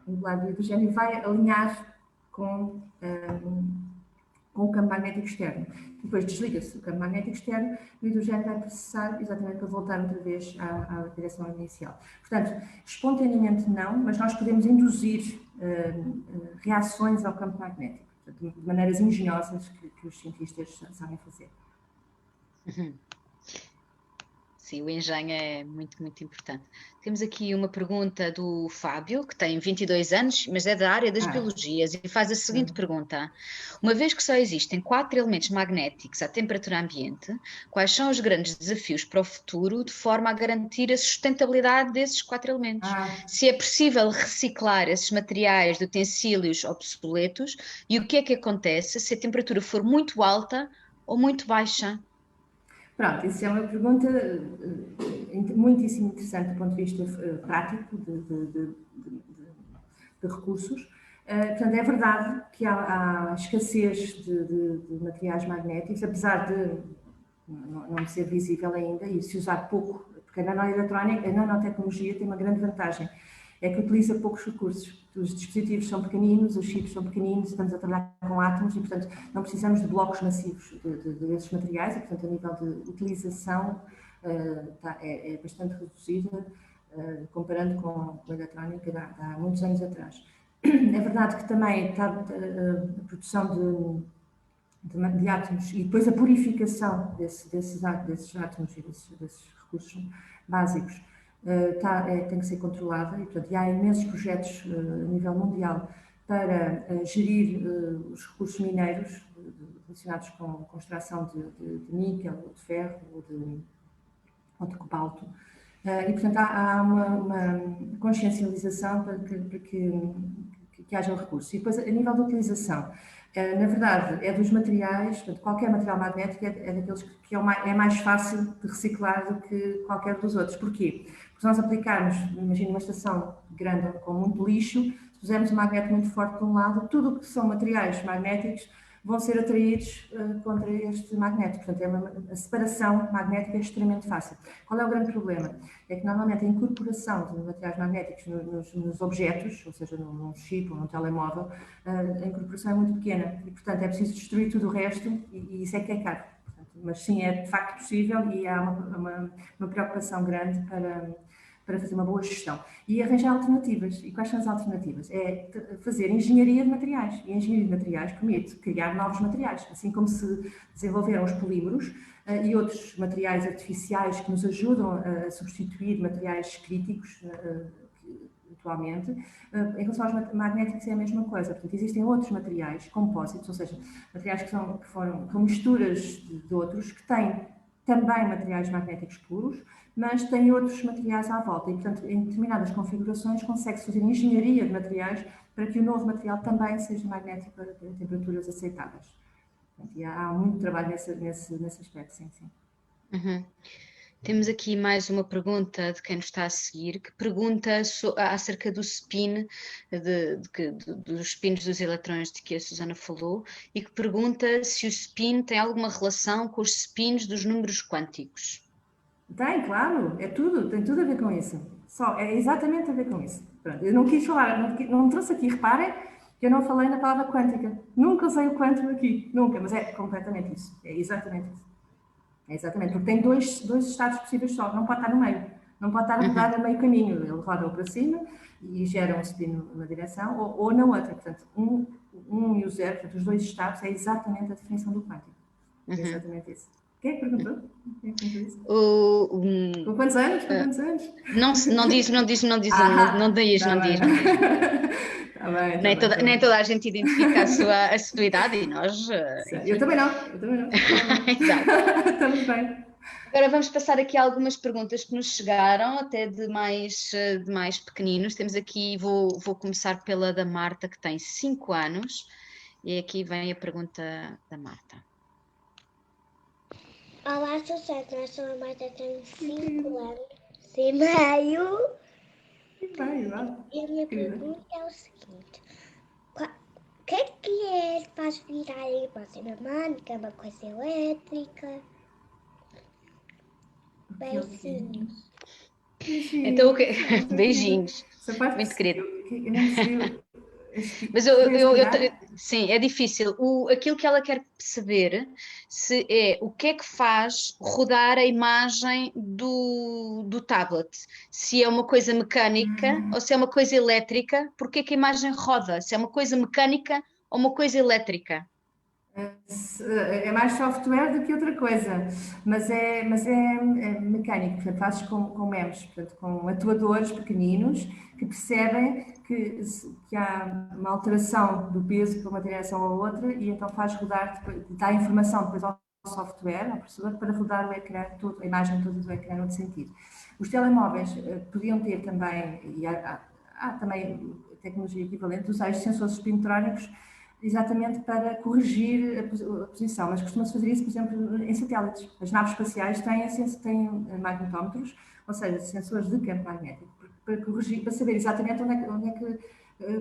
angular do hidrogênio vai alinhar com o campo magnético externo. Depois desliga-se o campo magnético externo e o hidrogênio vai processar exatamente para voltar outra vez à direção inicial. Portanto, espontaneamente não, mas nós podemos induzir reações ao campo magnético, portanto, de maneiras engenhosas que os cientistas sabem fazer. Sim, o engenho é muito, muito importante. Temos aqui uma pergunta do Fábio, que tem 22 anos, mas é da área das biologias, e faz a seguinte pergunta. Uma vez que só existem 4 elementos magnéticos à temperatura ambiente, quais são os grandes desafios para o futuro de forma a garantir a sustentabilidade desses 4 elementos? Se é possível reciclar esses materiais de utensílios obsoletos e o que é que acontece se a temperatura for muito alta ou muito baixa? Pronto, isso é uma pergunta muitíssimo interessante do ponto de vista prático de recursos. Portanto, é verdade que há escassez de materiais magnéticos, apesar de não ser visível ainda e se usar pouco, porque a nanoeletrónica, a nanotecnologia tem uma grande vantagem, é que utiliza poucos recursos. Os dispositivos são pequeninos, os chips são pequeninos, estamos a trabalhar com átomos e, portanto, não precisamos de blocos massivos desses materiais e, portanto, a nível de utilização é bastante reduzida comparando com a eletrónica de há muitos anos atrás. É verdade que também está a produção de átomos e depois a purificação desses átomos e desses recursos básicos tem que ser controlada e, portanto, há imensos projetos a nível mundial para gerir os recursos mineiros relacionados com a extração de níquel, ou de ferro, ou de cobalto. E, portanto, há uma consciencialização para que haja o recurso. E depois, a nível de utilização, na verdade, é dos materiais, portanto, qualquer material magnético é daqueles que é mais fácil de reciclar do que qualquer dos outros. Porquê? Porque se nós aplicarmos, imagina uma estação grande com muito lixo, se pusermos um magneto muito forte de um lado, tudo o que são materiais magnéticos vão ser atraídos contra este magneto. Portanto, a separação magnética é extremamente fácil. Qual é o grande problema? É que normalmente a incorporação de materiais magnéticos nos objetos, ou seja, num chip ou num telemóvel, a incorporação é muito pequena e, portanto, é preciso destruir tudo o resto e isso é que é caro. Portanto, mas sim, é de facto possível e há uma preocupação grande para fazer uma boa gestão. E arranjar alternativas. E quais são as alternativas? É fazer engenharia de materiais. E a engenharia de materiais permite criar novos materiais, assim como se desenvolveram os polímeros e outros materiais artificiais que nos ajudam a substituir materiais críticos atualmente. Em relação aos magnéticos é a mesma coisa. Portanto, existem outros materiais, compósitos, ou seja, materiais que foram misturas de outros, que têm também materiais magnéticos puros, mas tem outros materiais à volta e, portanto, em determinadas configurações consegue-se fazer engenharia de materiais para que o novo material também seja magnético a temperaturas aceitáveis. Portanto, e há muito trabalho nesse aspecto, sim. Uhum. Temos aqui mais uma pergunta de quem nos está a seguir, que pergunta acerca do spin, dos spins dos eletrões de que a Susana falou, e que pergunta se o spin tem alguma relação com os spins dos números quânticos. Tem, claro, tem tudo a ver com isso. É exatamente a ver com isso. Pronto, eu não quis falar, não trouxe aqui, reparem que eu não falei na palavra quântica. Nunca usei o quântico aqui, nunca, mas é completamente isso. É exatamente isso. É exatamente, porque tem dois estados possíveis só, não pode estar no meio. Não pode estar a rodar a meio caminho. Ele roda para cima e gera um spin numa direção ou na outra. Portanto, um e o zero, portanto, os dois estados, é exatamente a definição do quântico. É exatamente isso. Quem é que perguntou? Quem é que perguntou isso? Com Com quantos anos? Com quantos anos? não diz, não diz, não diz, não diz, Tá não bem. diz, não diz. Tá bem, Nem tá nem bem. toda a gente identifica a sua idade e nós, Eu enfim. também não, eu também não. Exato. Estamos bem. Agora vamos passar aqui algumas perguntas que nos chegaram, até de mais pequeninos. Temos aqui, vou começar pela da Marta, que tem 5 anos, e aqui vem a pergunta da Marta. Olá, Susana, eu sou a Marta, tenho 5 anos e meio. Vai, vai. E a minha pergunta é o seguinte: o que é que faz virar a imagem mecânica, uma coisa elétrica? Beijinhos. Então, beijinhos, Essa parte muito querido. eu não percebi. Mas sim, é difícil. Aquilo que ela quer saber se é o que é que faz rodar a imagem do tablet. Se é uma coisa mecânica ou se é uma coisa elétrica, porque é que a imagem roda? Se é uma coisa mecânica ou uma coisa elétrica? É mais software do que outra coisa, mas é mecânico, portanto, fazes com MEMS, portanto, com atuadores pequeninos que percebem que há uma alteração do peso para uma direção ou outra e então faz rodar, dá informação depois ao software, ao processador, para rodar o ecrã, a imagem toda do ecrã no outro sentido. Os telemóveis podiam ter também, e há também tecnologia equivalente, usar os sensores espintrónicos exatamente para corrigir a posição, mas costuma-se fazer isso, por exemplo, em satélites. As naves espaciais têm magnetómetros, ou seja, sensores de campo magnético, para corrigir, para saber exatamente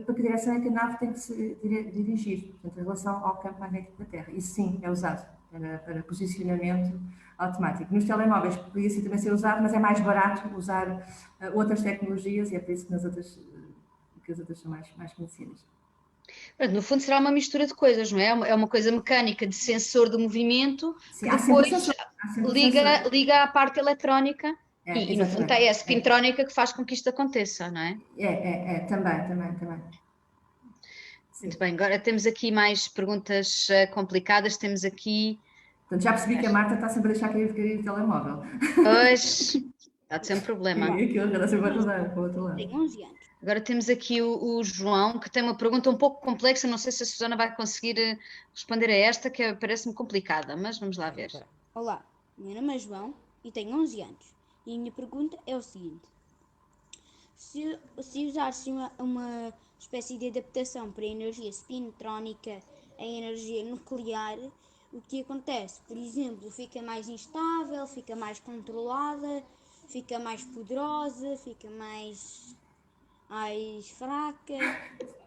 para que direção é que a nave tem que se dirigir, portanto, em relação ao campo magnético da Terra. Isso sim é usado para posicionamento automático. Nos telemóveis podia também ser usado, mas é mais barato usar outras tecnologias e é por isso que as outras são mais conhecidas. No fundo será uma mistura de coisas, não é? É uma coisa mecânica de sensor de movimento Sim, que depois liga à parte eletrónica e no fundo é a spintrónica que faz com que isto aconteça, não é? Também. Muito bem, agora temos aqui mais perguntas complicadas, temos aqui... Portanto, já percebi que a Marta está sempre a deixar cair o telemóvel. Pois, está a ser um problema. E aquilo já está sempre a rodar para o outro lado. Tenho 11 anos. Agora temos aqui o João, que tem uma pergunta um pouco complexa, não sei se a Susana vai conseguir responder a esta, que parece-me complicada, mas vamos lá ver. Olá, meu nome é João e tenho 11 anos. E a minha pergunta é o seguinte: se usar-se uma espécie de adaptação para a energia spintrónica em energia nuclear, o que acontece? Por exemplo, fica mais instável, fica mais controlada, fica mais poderosa, fica mais fraca.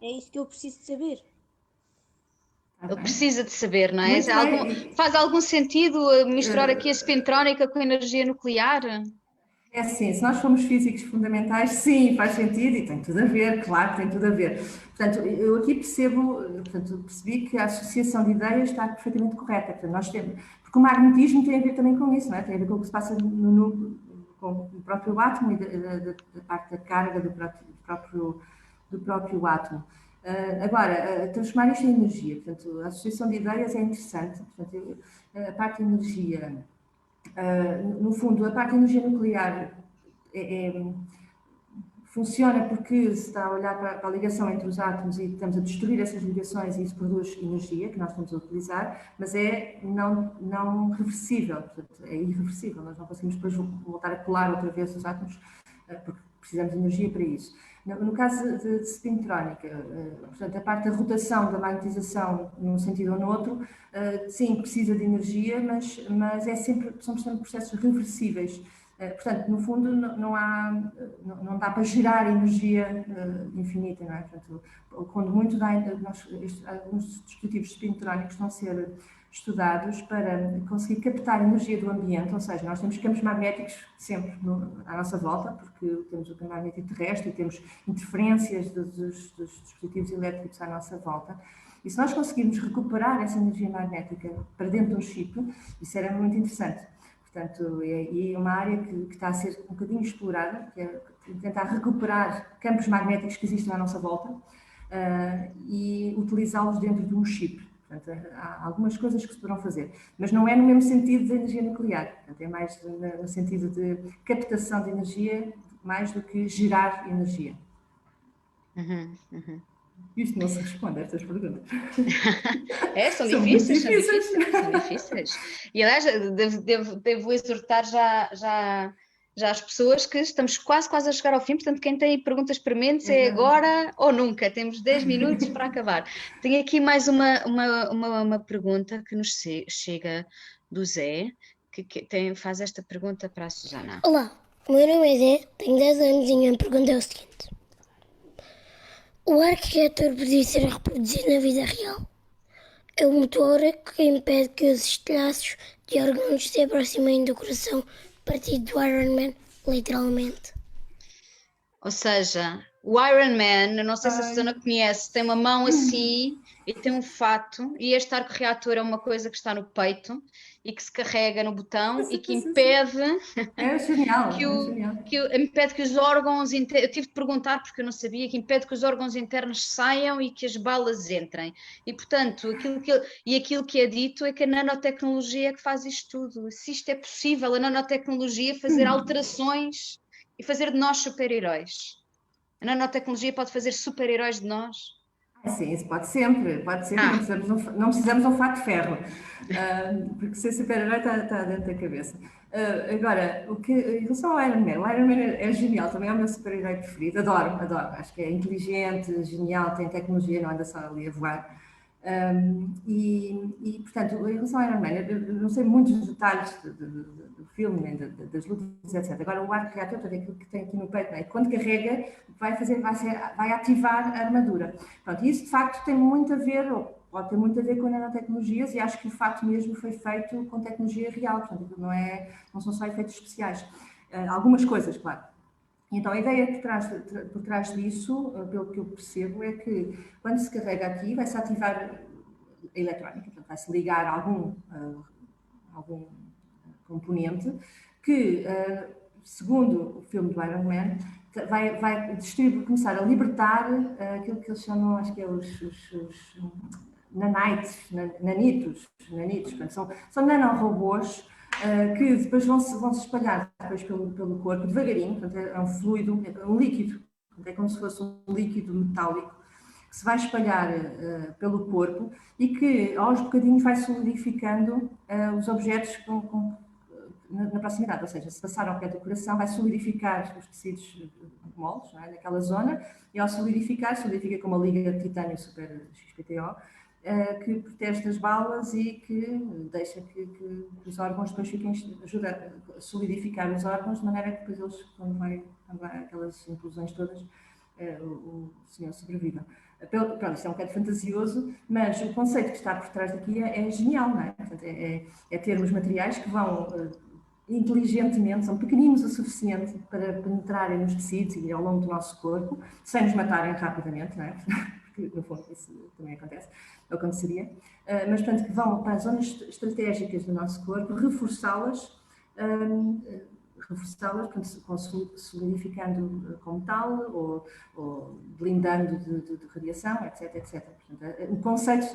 É isso que eu preciso de saber. Ele precisa de saber, não é? Muito Faz algum sentido misturar aqui a spintrónica com a energia nuclear? É assim, se nós formos físicos fundamentais, sim, faz sentido e tem tudo a ver, claro que tem tudo a ver. Portanto, eu aqui percebi que a associação de ideias está perfeitamente correta. Portanto, nós temos, porque o magnetismo tem a ver também com isso, não é? Tem a ver com o que se passa no núcleo, com o próprio átomo e da parte da carga do próprio átomo. Agora, transformar isto em energia, portanto, a associação de ideias é interessante, portanto, a parte de energia, no fundo, a parte de energia nuclear funciona porque se está a olhar para a ligação entre os átomos e estamos a destruir essas ligações e isso produz energia que nós estamos a utilizar, mas é não reversível, portanto, é irreversível, nós não conseguimos depois voltar a colar outra vez os átomos porque precisamos de energia para isso. No caso de spintrónica, portanto, a parte da rotação, da magnetização num sentido ou no outro, sim, precisa de energia, mas são sempre processos reversíveis. Portanto, no fundo, não dá para gerar energia infinita, não é? Portanto, quando muito alguns dispositivos spintrónicos estão a ser estudados para conseguir captar energia do ambiente, ou seja, nós temos campos magnéticos sempre à nossa volta, porque temos o campo magnético terrestre e temos interferências dos dispositivos elétricos à nossa volta. E se nós conseguirmos recuperar essa energia magnética para dentro de um chip, isso era muito interessante. Portanto, é uma área que está a ser um bocadinho explorada, que é tentar recuperar campos magnéticos que existem à nossa volta e utilizá-los dentro de um chip. Portanto, há algumas coisas que se poderão fazer, mas não é no mesmo sentido da energia nuclear. Portanto, é mais no sentido de captação de energia, mais do que gerar energia. Isto não se responde a estas perguntas. São São difíceis, muito são difíceis. E aliás, devo exortar já as pessoas que estamos quase a chegar ao fim, portanto, quem tem perguntas prementes é agora ou nunca, temos 10 minutos para acabar. Tenho aqui mais uma pergunta que nos chega do Zé, que faz esta pergunta para a Susana. Olá, o meu nome é Zé, tenho 10 anos e a minha pergunta é o seguinte. O arco reator podia ser reproduzido na vida real? É o motor que impede que os estilhaços de órgãos se aproximem do coração partido do Iron Man, literalmente. Ou seja, o Iron Man, não sei se a Susana conhece, tem uma mão assim e tem um fato, e este arco reator é uma coisa que está no peito e que se carrega no botão e que impede É genial, impede que os órgãos internos, eu tive de perguntar porque eu não sabia, que impede que os órgãos internos saiam e que as balas entrem. E portanto, aquilo que é dito é que a nanotecnologia é que faz isto tudo. Se isto é possível, a nanotecnologia fazer alterações e fazer de nós super-heróis. A nanotecnologia pode fazer super-heróis de nós? Sim, isso pode sempre, não precisamos de um fato de ferro, porque ser super-herói está dentro da cabeça. Agora, em relação ao Iron Man, o Iron Man é genial, também é o meu super-herói preferido, adoro, acho que é inteligente, genial, tem tecnologia, não anda só ali a voar. Portanto, em relação ao Iron Man, eu não sei muitos detalhes do filme, nem das lutas, etc. Agora, o arco reator, aquilo que tem aqui no peito, não é? Quando carrega, vai ativar a armadura. Pronto, isso de facto tem muito a ver, ou pode ter muito a ver com nanotecnologias, e acho que o facto mesmo foi feito com tecnologia real, portanto, não são só efeitos especiais. Algumas coisas, claro. Então, a ideia por trás disso, pelo que eu percebo, é que quando se carrega aqui, vai-se ativar a eletrónica, portanto, vai-se ligar algum componente que, segundo o filme do Iron Man, vai começar a libertar aquilo que eles chamam, acho que é os nanitos, portanto, são nanorobôs que depois vão se espalhar depois pelo corpo devagarinho, portanto é um fluido, é um líquido, é como se fosse um líquido metálico que se vai espalhar pelo corpo e que aos bocadinhos vai solidificando os objetos na proximidade, ou seja, se passar ao pé do coração vai solidificar os tecidos moles, não é, naquela zona, e ao solidifica com uma liga de titânio super XPTO, que protege das balas e que deixa que os órgãos depois ajuda a solidificar os órgãos, de maneira que depois eles, quando vai aquelas implosões todas, o senhor sobreviva. Pronto, isto é um bocado fantasioso, mas o conceito que está por trás daqui é genial, não é? Portanto, é termos materiais que vão inteligentemente, são pequeninos o suficiente para penetrarem nos tecidos e ao longo do nosso corpo, sem nos matarem rapidamente, não é? Porque, no fundo, isso também aconteceria, mas, portanto, que vão para as zonas estratégicas do nosso corpo, reforçá-las, solidificando com metal ou blindando de radiação, etc. Portanto, o conceito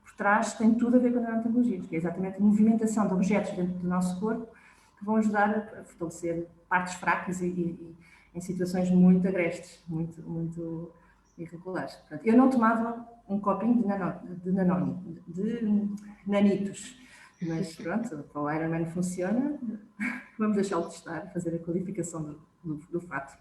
por trás tem tudo a ver com a nanotecnologia, que é exatamente a movimentação de objetos dentro do nosso corpo que vão ajudar a fortalecer partes fracas e em situações muito agrestes, muito irregulares. Portanto, eu não tomava um copinho de nanitos, mas pronto, para o Iron Man funciona, vamos deixá-lo testar, fazer a qualificação do fato.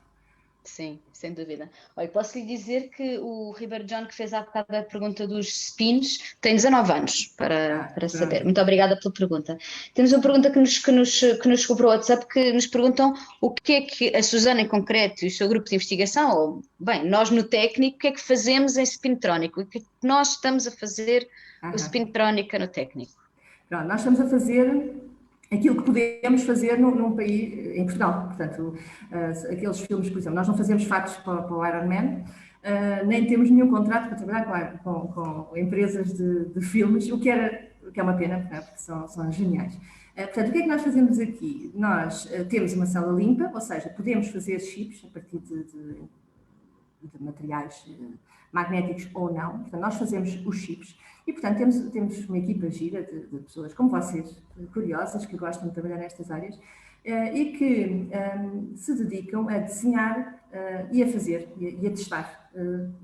Sim, sem dúvida. Olha, posso lhe dizer que o Ribeiro John, que fez há bocado a pergunta dos spins, tem 19 anos para saber. Muito obrigada pela pergunta. Temos uma pergunta que nos chegou para o WhatsApp, que nos perguntam o que é que a Susana em concreto e o seu grupo de investigação, ou bem, nós no técnico, o que é que fazemos em spintrónico? O que é que nós estamos a fazer o spintrónica no técnico? Pronto, nós estamos a fazer aquilo que podemos fazer num país, em Portugal. Portanto, aqueles filmes, por exemplo, nós não fazemos fatos para o Iron Man, nem temos nenhum contrato para trabalhar com empresas de filmes, o que é uma pena, porque são geniais. Portanto, o que é que nós fazemos aqui? Nós temos uma sala limpa, ou seja, podemos fazer chips a partir de materiais magnéticos ou não. Portanto, nós fazemos os chips E, portanto, temos uma equipa gira de pessoas como vocês, curiosas, que gostam de trabalhar nestas áreas, e que se dedicam a desenhar e a fazer e a testar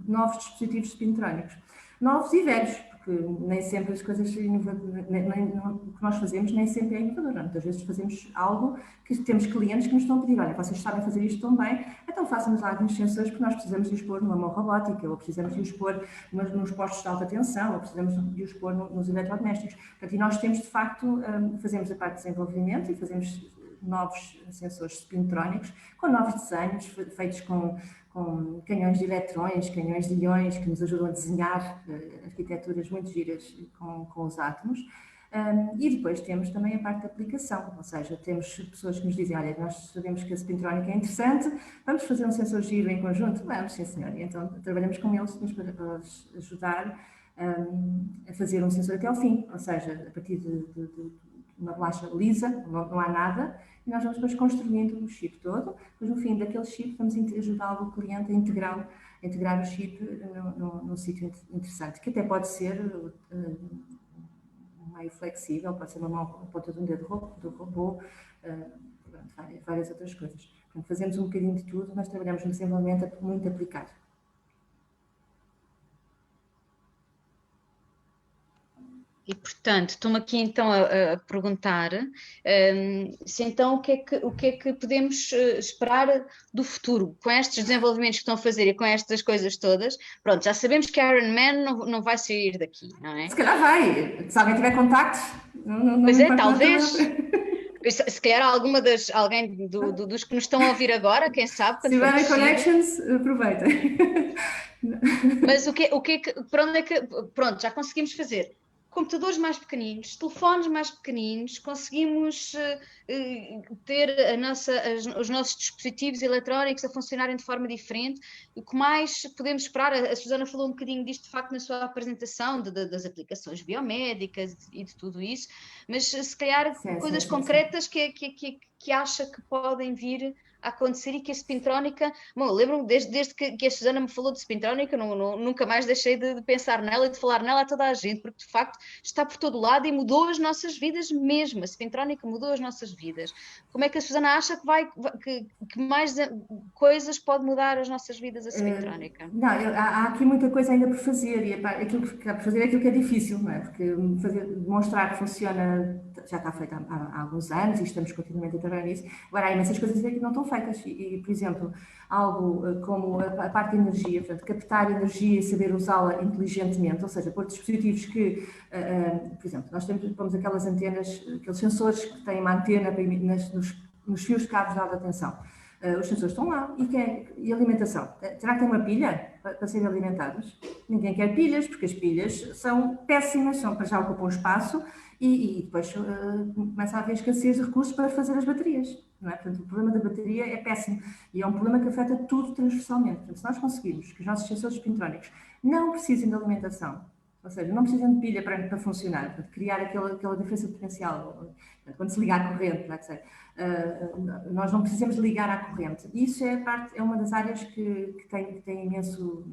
novos dispositivos spintrónicos. Novos e velhos, porque nem sempre as coisas o que nós fazemos nem sempre é inovador. Muitas vezes fazemos algo que temos clientes que nos estão a pedir, olha, vocês sabem fazer isto tão bem, então façam-nos lá alguns sensores porque nós precisamos de os pôr numa mão robótica, ou precisamos de os pôr nos postos de alta tensão, ou precisamos de os pôr nos eletrodomésticos. Portanto, e nós temos, de facto, fazemos a parte de desenvolvimento e fazemos novos sensores spintrónicos, com novos desenhos feitos com canhões de eletrões, canhões de íons, que nos ajudam a desenhar arquiteturas muito giras com os átomos. E depois temos também a parte da aplicação, ou seja, temos pessoas que nos dizem, olha, nós sabemos que a spintrónica é interessante, vamos fazer um sensor giro em conjunto? Vamos, sim senhor. E então trabalhamos com eles para ajudar a fazer um sensor até ao fim, ou seja, a partir de uma bolacha lisa, não há nada, e nós vamos depois construindo o chip todo, depois no fim daquele chip vamos ajudar o cliente a integrar o chip num sítio interessante, que até pode ser meio flexível, pode ser uma mão a ponta de um dedo do robô, várias outras coisas. Portanto, fazemos um bocadinho de tudo, mas trabalhamos no desenvolvimento muito aplicado. E, portanto, estou-me aqui então a perguntar se então o que é que podemos esperar do futuro com estes desenvolvimentos que estão a fazer e com estas coisas todas. Pronto, já sabemos que a Iron Man não vai sair daqui, não é? Se calhar vai, se alguém tiver contactos. Pois é, talvez. Se calhar alguém dos que nos estão a ouvir agora, quem sabe. Se tiverem connections, aproveitem. Mas pronto, já conseguimos fazer computadores mais pequeninos, telefones mais pequeninos, conseguimos ter os nossos dispositivos eletrónicos a funcionarem de forma diferente. O que mais podemos esperar? A Susana falou um bocadinho disto, de facto, na sua apresentação, das aplicações biomédicas e de tudo isso, mas se calhar coisas concretas que acha que podem vir a acontecer e que a spintrónica... Bom, lembro-me, desde que a Susana me falou de spintrónica, nunca mais deixei de pensar nela e de falar nela a toda a gente, porque de facto está por todo lado e mudou as nossas vidas mesmo. A spintrónica mudou as nossas vidas. Como é que a Susana acha que mais coisas pode mudar as nossas vidas a spintrónica? Não, há aqui muita coisa ainda por fazer, e aquilo que há por fazer é aquilo que é difícil, não é? Porque demonstrar que funciona já está feito há alguns anos e estamos continuamente a trabalhar nisso. Agora, há imensas coisas que não estão feitas e, por exemplo, algo como a parte de energia, portanto, captar energia e saber usá-la inteligentemente, ou seja, pôr dispositivos que, por exemplo, nós pomos aquelas antenas, aqueles sensores que têm uma antena nos fios de cabos de alta tensão. Os sensores estão lá e a alimentação? Terá que ter uma pilha para serem alimentados? Ninguém quer pilhas, porque as pilhas são péssimas, já ocupam espaço e depois começa a haver escassez de recursos para fazer as baterias. Não é? Portanto, o problema da bateria é péssimo e é um problema que afeta tudo transversalmente. Portanto, se nós conseguirmos que os nossos sensores spintrónicos não precisem de alimentação, ou seja, não precisam de pilha para funcionar, para criar aquela diferença de potencial, quando se liga à corrente, não é? Nós não precisamos de ligar à corrente. Isso é uma das áreas que tem imenso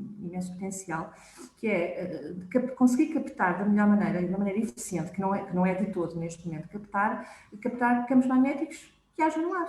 potencial, que é conseguir captar da melhor maneira, de uma maneira eficiente, que não é de todo neste momento, captar campos magnéticos que hajam no ar.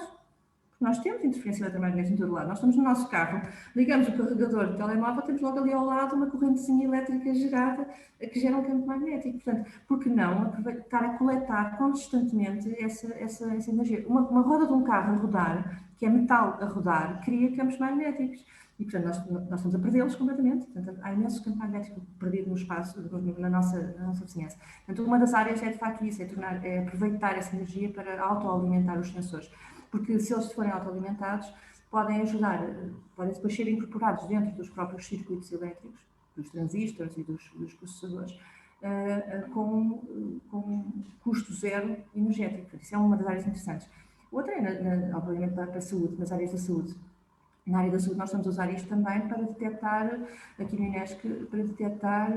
Nós temos interferência eletromagnética em todo lado. Nós estamos no nosso carro, ligamos o carregador do telemóvel, temos logo ali ao lado uma correntezinha elétrica gerada que gera um campo magnético. Portanto, por que não estar a coletar constantemente essa energia? Uma roda de um carro a rodar, que é metal a rodar, cria campos magnéticos. E, portanto, nós estamos a perdê-los completamente. Portanto, há imenso campo magnético perdido no espaço, na nossa vizinhança. Portanto, uma das áreas é, de facto, isso, é aproveitar essa energia para autoalimentar os sensores. Porque se eles forem autoalimentados, podem depois ser incorporados dentro dos próprios circuitos elétricos, dos transistores e dos processadores, com custo zero energético. Isso é uma das áreas interessantes. Outra é, obviamente, para a saúde, nas áreas da saúde. Na área da saúde nós estamos a usar isto também para detectar, aqui no INESC, para detectar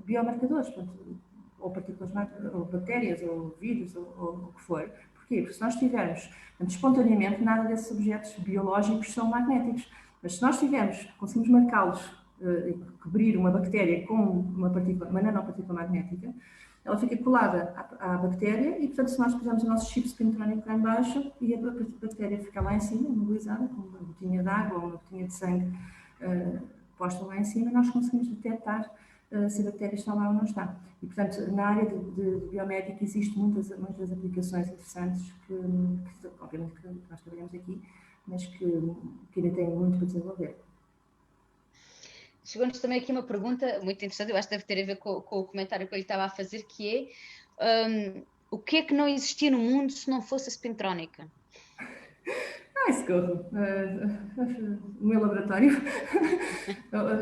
biomarcadores, portanto, ou partículas, ou bactérias, ou vírus, ou o que for. Porquê? Porque se nós tivermos, portanto, espontaneamente, nada desses objetos biológicos são magnéticos. Mas se nós conseguimos marcá-los cobrir uma bactéria com uma nanopartícula magnética, ela fica colada à bactéria e, portanto, se nós pusermos o nosso chip spintrónico cá em baixo e a bactéria fica lá em cima, imobilizada, com uma gotinha de água ou uma gotinha de sangue posta lá em cima, nós conseguimos detectar se a bactéria está lá ou não está. E, portanto, na área de biomédica existem muitas aplicações interessantes que obviamente, que nós trabalhamos aqui, mas que ainda têm muito para desenvolver. Chegou-nos também aqui uma pergunta muito interessante, eu acho que deve ter a ver com o comentário que eu lhe estava a fazer, que é o que é que não existia no mundo se não fosse a spintrónica? Socorro. O meu laboratório,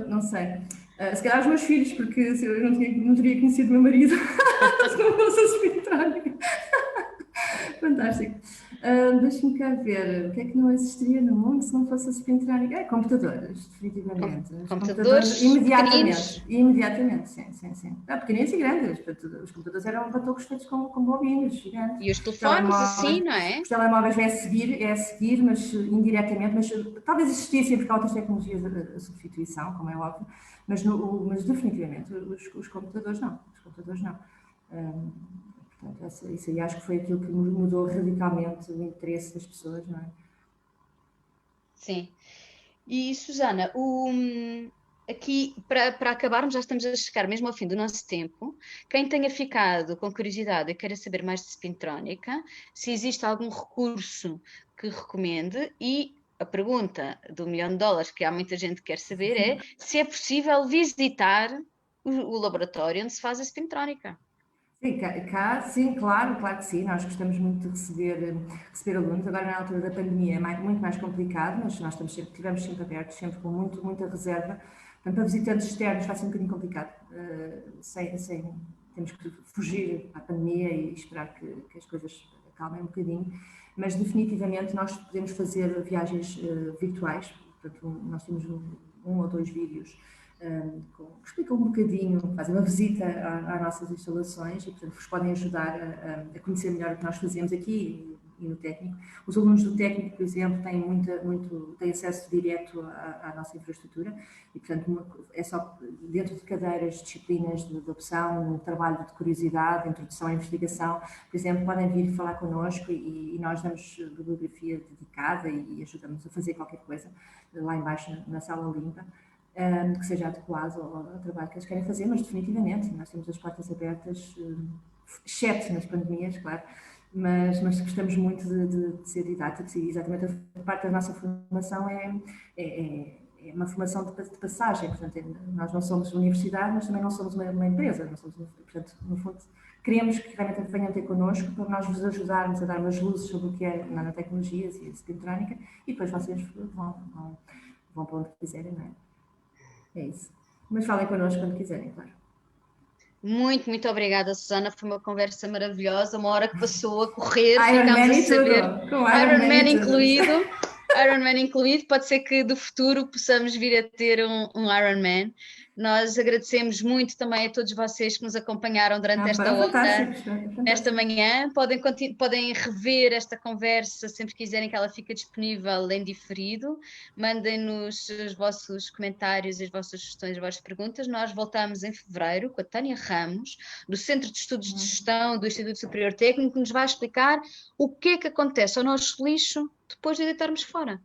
não sei. Se calhar os meus filhos, porque eu não teria conhecido o meu marido se não fosse a spintrónica. Fantástico. Deixa-me cá ver. O que é que não existiria no mundo se não fosse a spintrónica? Computadores, definitivamente. Computadores imediatamente. Imediatamente, sim. Pequeninos e grandes. Os computadores eram patocos feitos com bobinas gigantes. E os telefones, assim, não é? Os telemóveis é a seguir, mas indiretamente. Mas talvez existissem, porque há outras tecnologias de substituição, como é óbvio. Mas definitivamente, os computadores não. Portanto, isso aí acho que foi aquilo que mudou radicalmente o interesse das pessoas, não é? Sim. E, Susana, aqui, para acabarmos, já estamos a chegar mesmo ao fim do nosso tempo. Quem tenha ficado com curiosidade e queira saber mais de spintrónica, se existe algum recurso que recomende, e a pergunta do $1 milhão que há muita gente que quer saber é se é possível visitar o laboratório onde se faz a spintrónica. Sim, sim, claro que sim. Nós gostamos muito de receber alunos. Agora, na altura da pandemia, é muito mais complicado, mas nós estivemos sempre abertos, sempre com muita reserva. Portanto, para visitantes externos vai ser um bocadinho complicado. Temos que fugir à pandemia e esperar que as coisas acalmem um bocadinho. Mas, definitivamente, nós podemos fazer viagens virtuais. Portanto, nós temos um ou dois vídeos que explicam um bocadinho, fazem uma visita às nossas instalações e, portanto, vos podem ajudar a conhecer melhor o que nós fazemos aqui e no técnico. Os alunos do técnico, por exemplo, têm acesso direto à nossa infraestrutura e, portanto, é só dentro de cadeiras, disciplinas de opção, um trabalho de curiosidade, introdução à investigação, por exemplo, podem vir falar connosco e nós damos bibliografia dedicada e ajudamos a fazer qualquer coisa lá embaixo na sala limpa. Que seja adequado ao trabalho que eles querem fazer, mas definitivamente nós temos as portas abertas, exceto nas pandemias, claro, mas gostamos muito de ser didáticos e exatamente a parte da nossa formação é uma formação de passagem, portanto nós não somos universidade, mas também não somos uma empresa, portanto, no fundo, queremos que realmente venham ter connosco para nós vos ajudarmos a dar umas luzes sobre o que é nanotecnologias e a spintrónica e depois vocês vão para onde quiserem, não é? É isso. Mas falem connosco quando quiserem, claro. Muito obrigada, Susana. Foi uma conversa maravilhosa, uma hora que passou a correr, ficámos a saber. Ironman incluído. Ironman incluído. Pode ser que do futuro possamos vir a ter um Ironman. Nós agradecemos muito também a todos vocês que nos acompanharam durante esta hora, nesta manhã. Podem rever esta conversa sempre que quiserem, que ela fica disponível em diferido. Mandem-nos os vossos comentários, as vossas sugestões, as vossas perguntas. Nós voltamos em fevereiro com a Tânia Ramos, do Centro de Estudos de Gestão do Instituto Superior Técnico, que nos vai explicar o que é que acontece ao nosso lixo depois de deitarmos fora.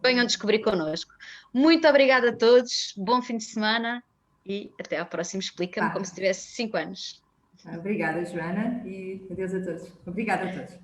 Venham descobrir connosco. Muito obrigada a todos, bom fim de semana e até ao próximo Explica-me como se tivesse 5 anos. Obrigada, Joana, e adeus a todos. Obrigada a todos.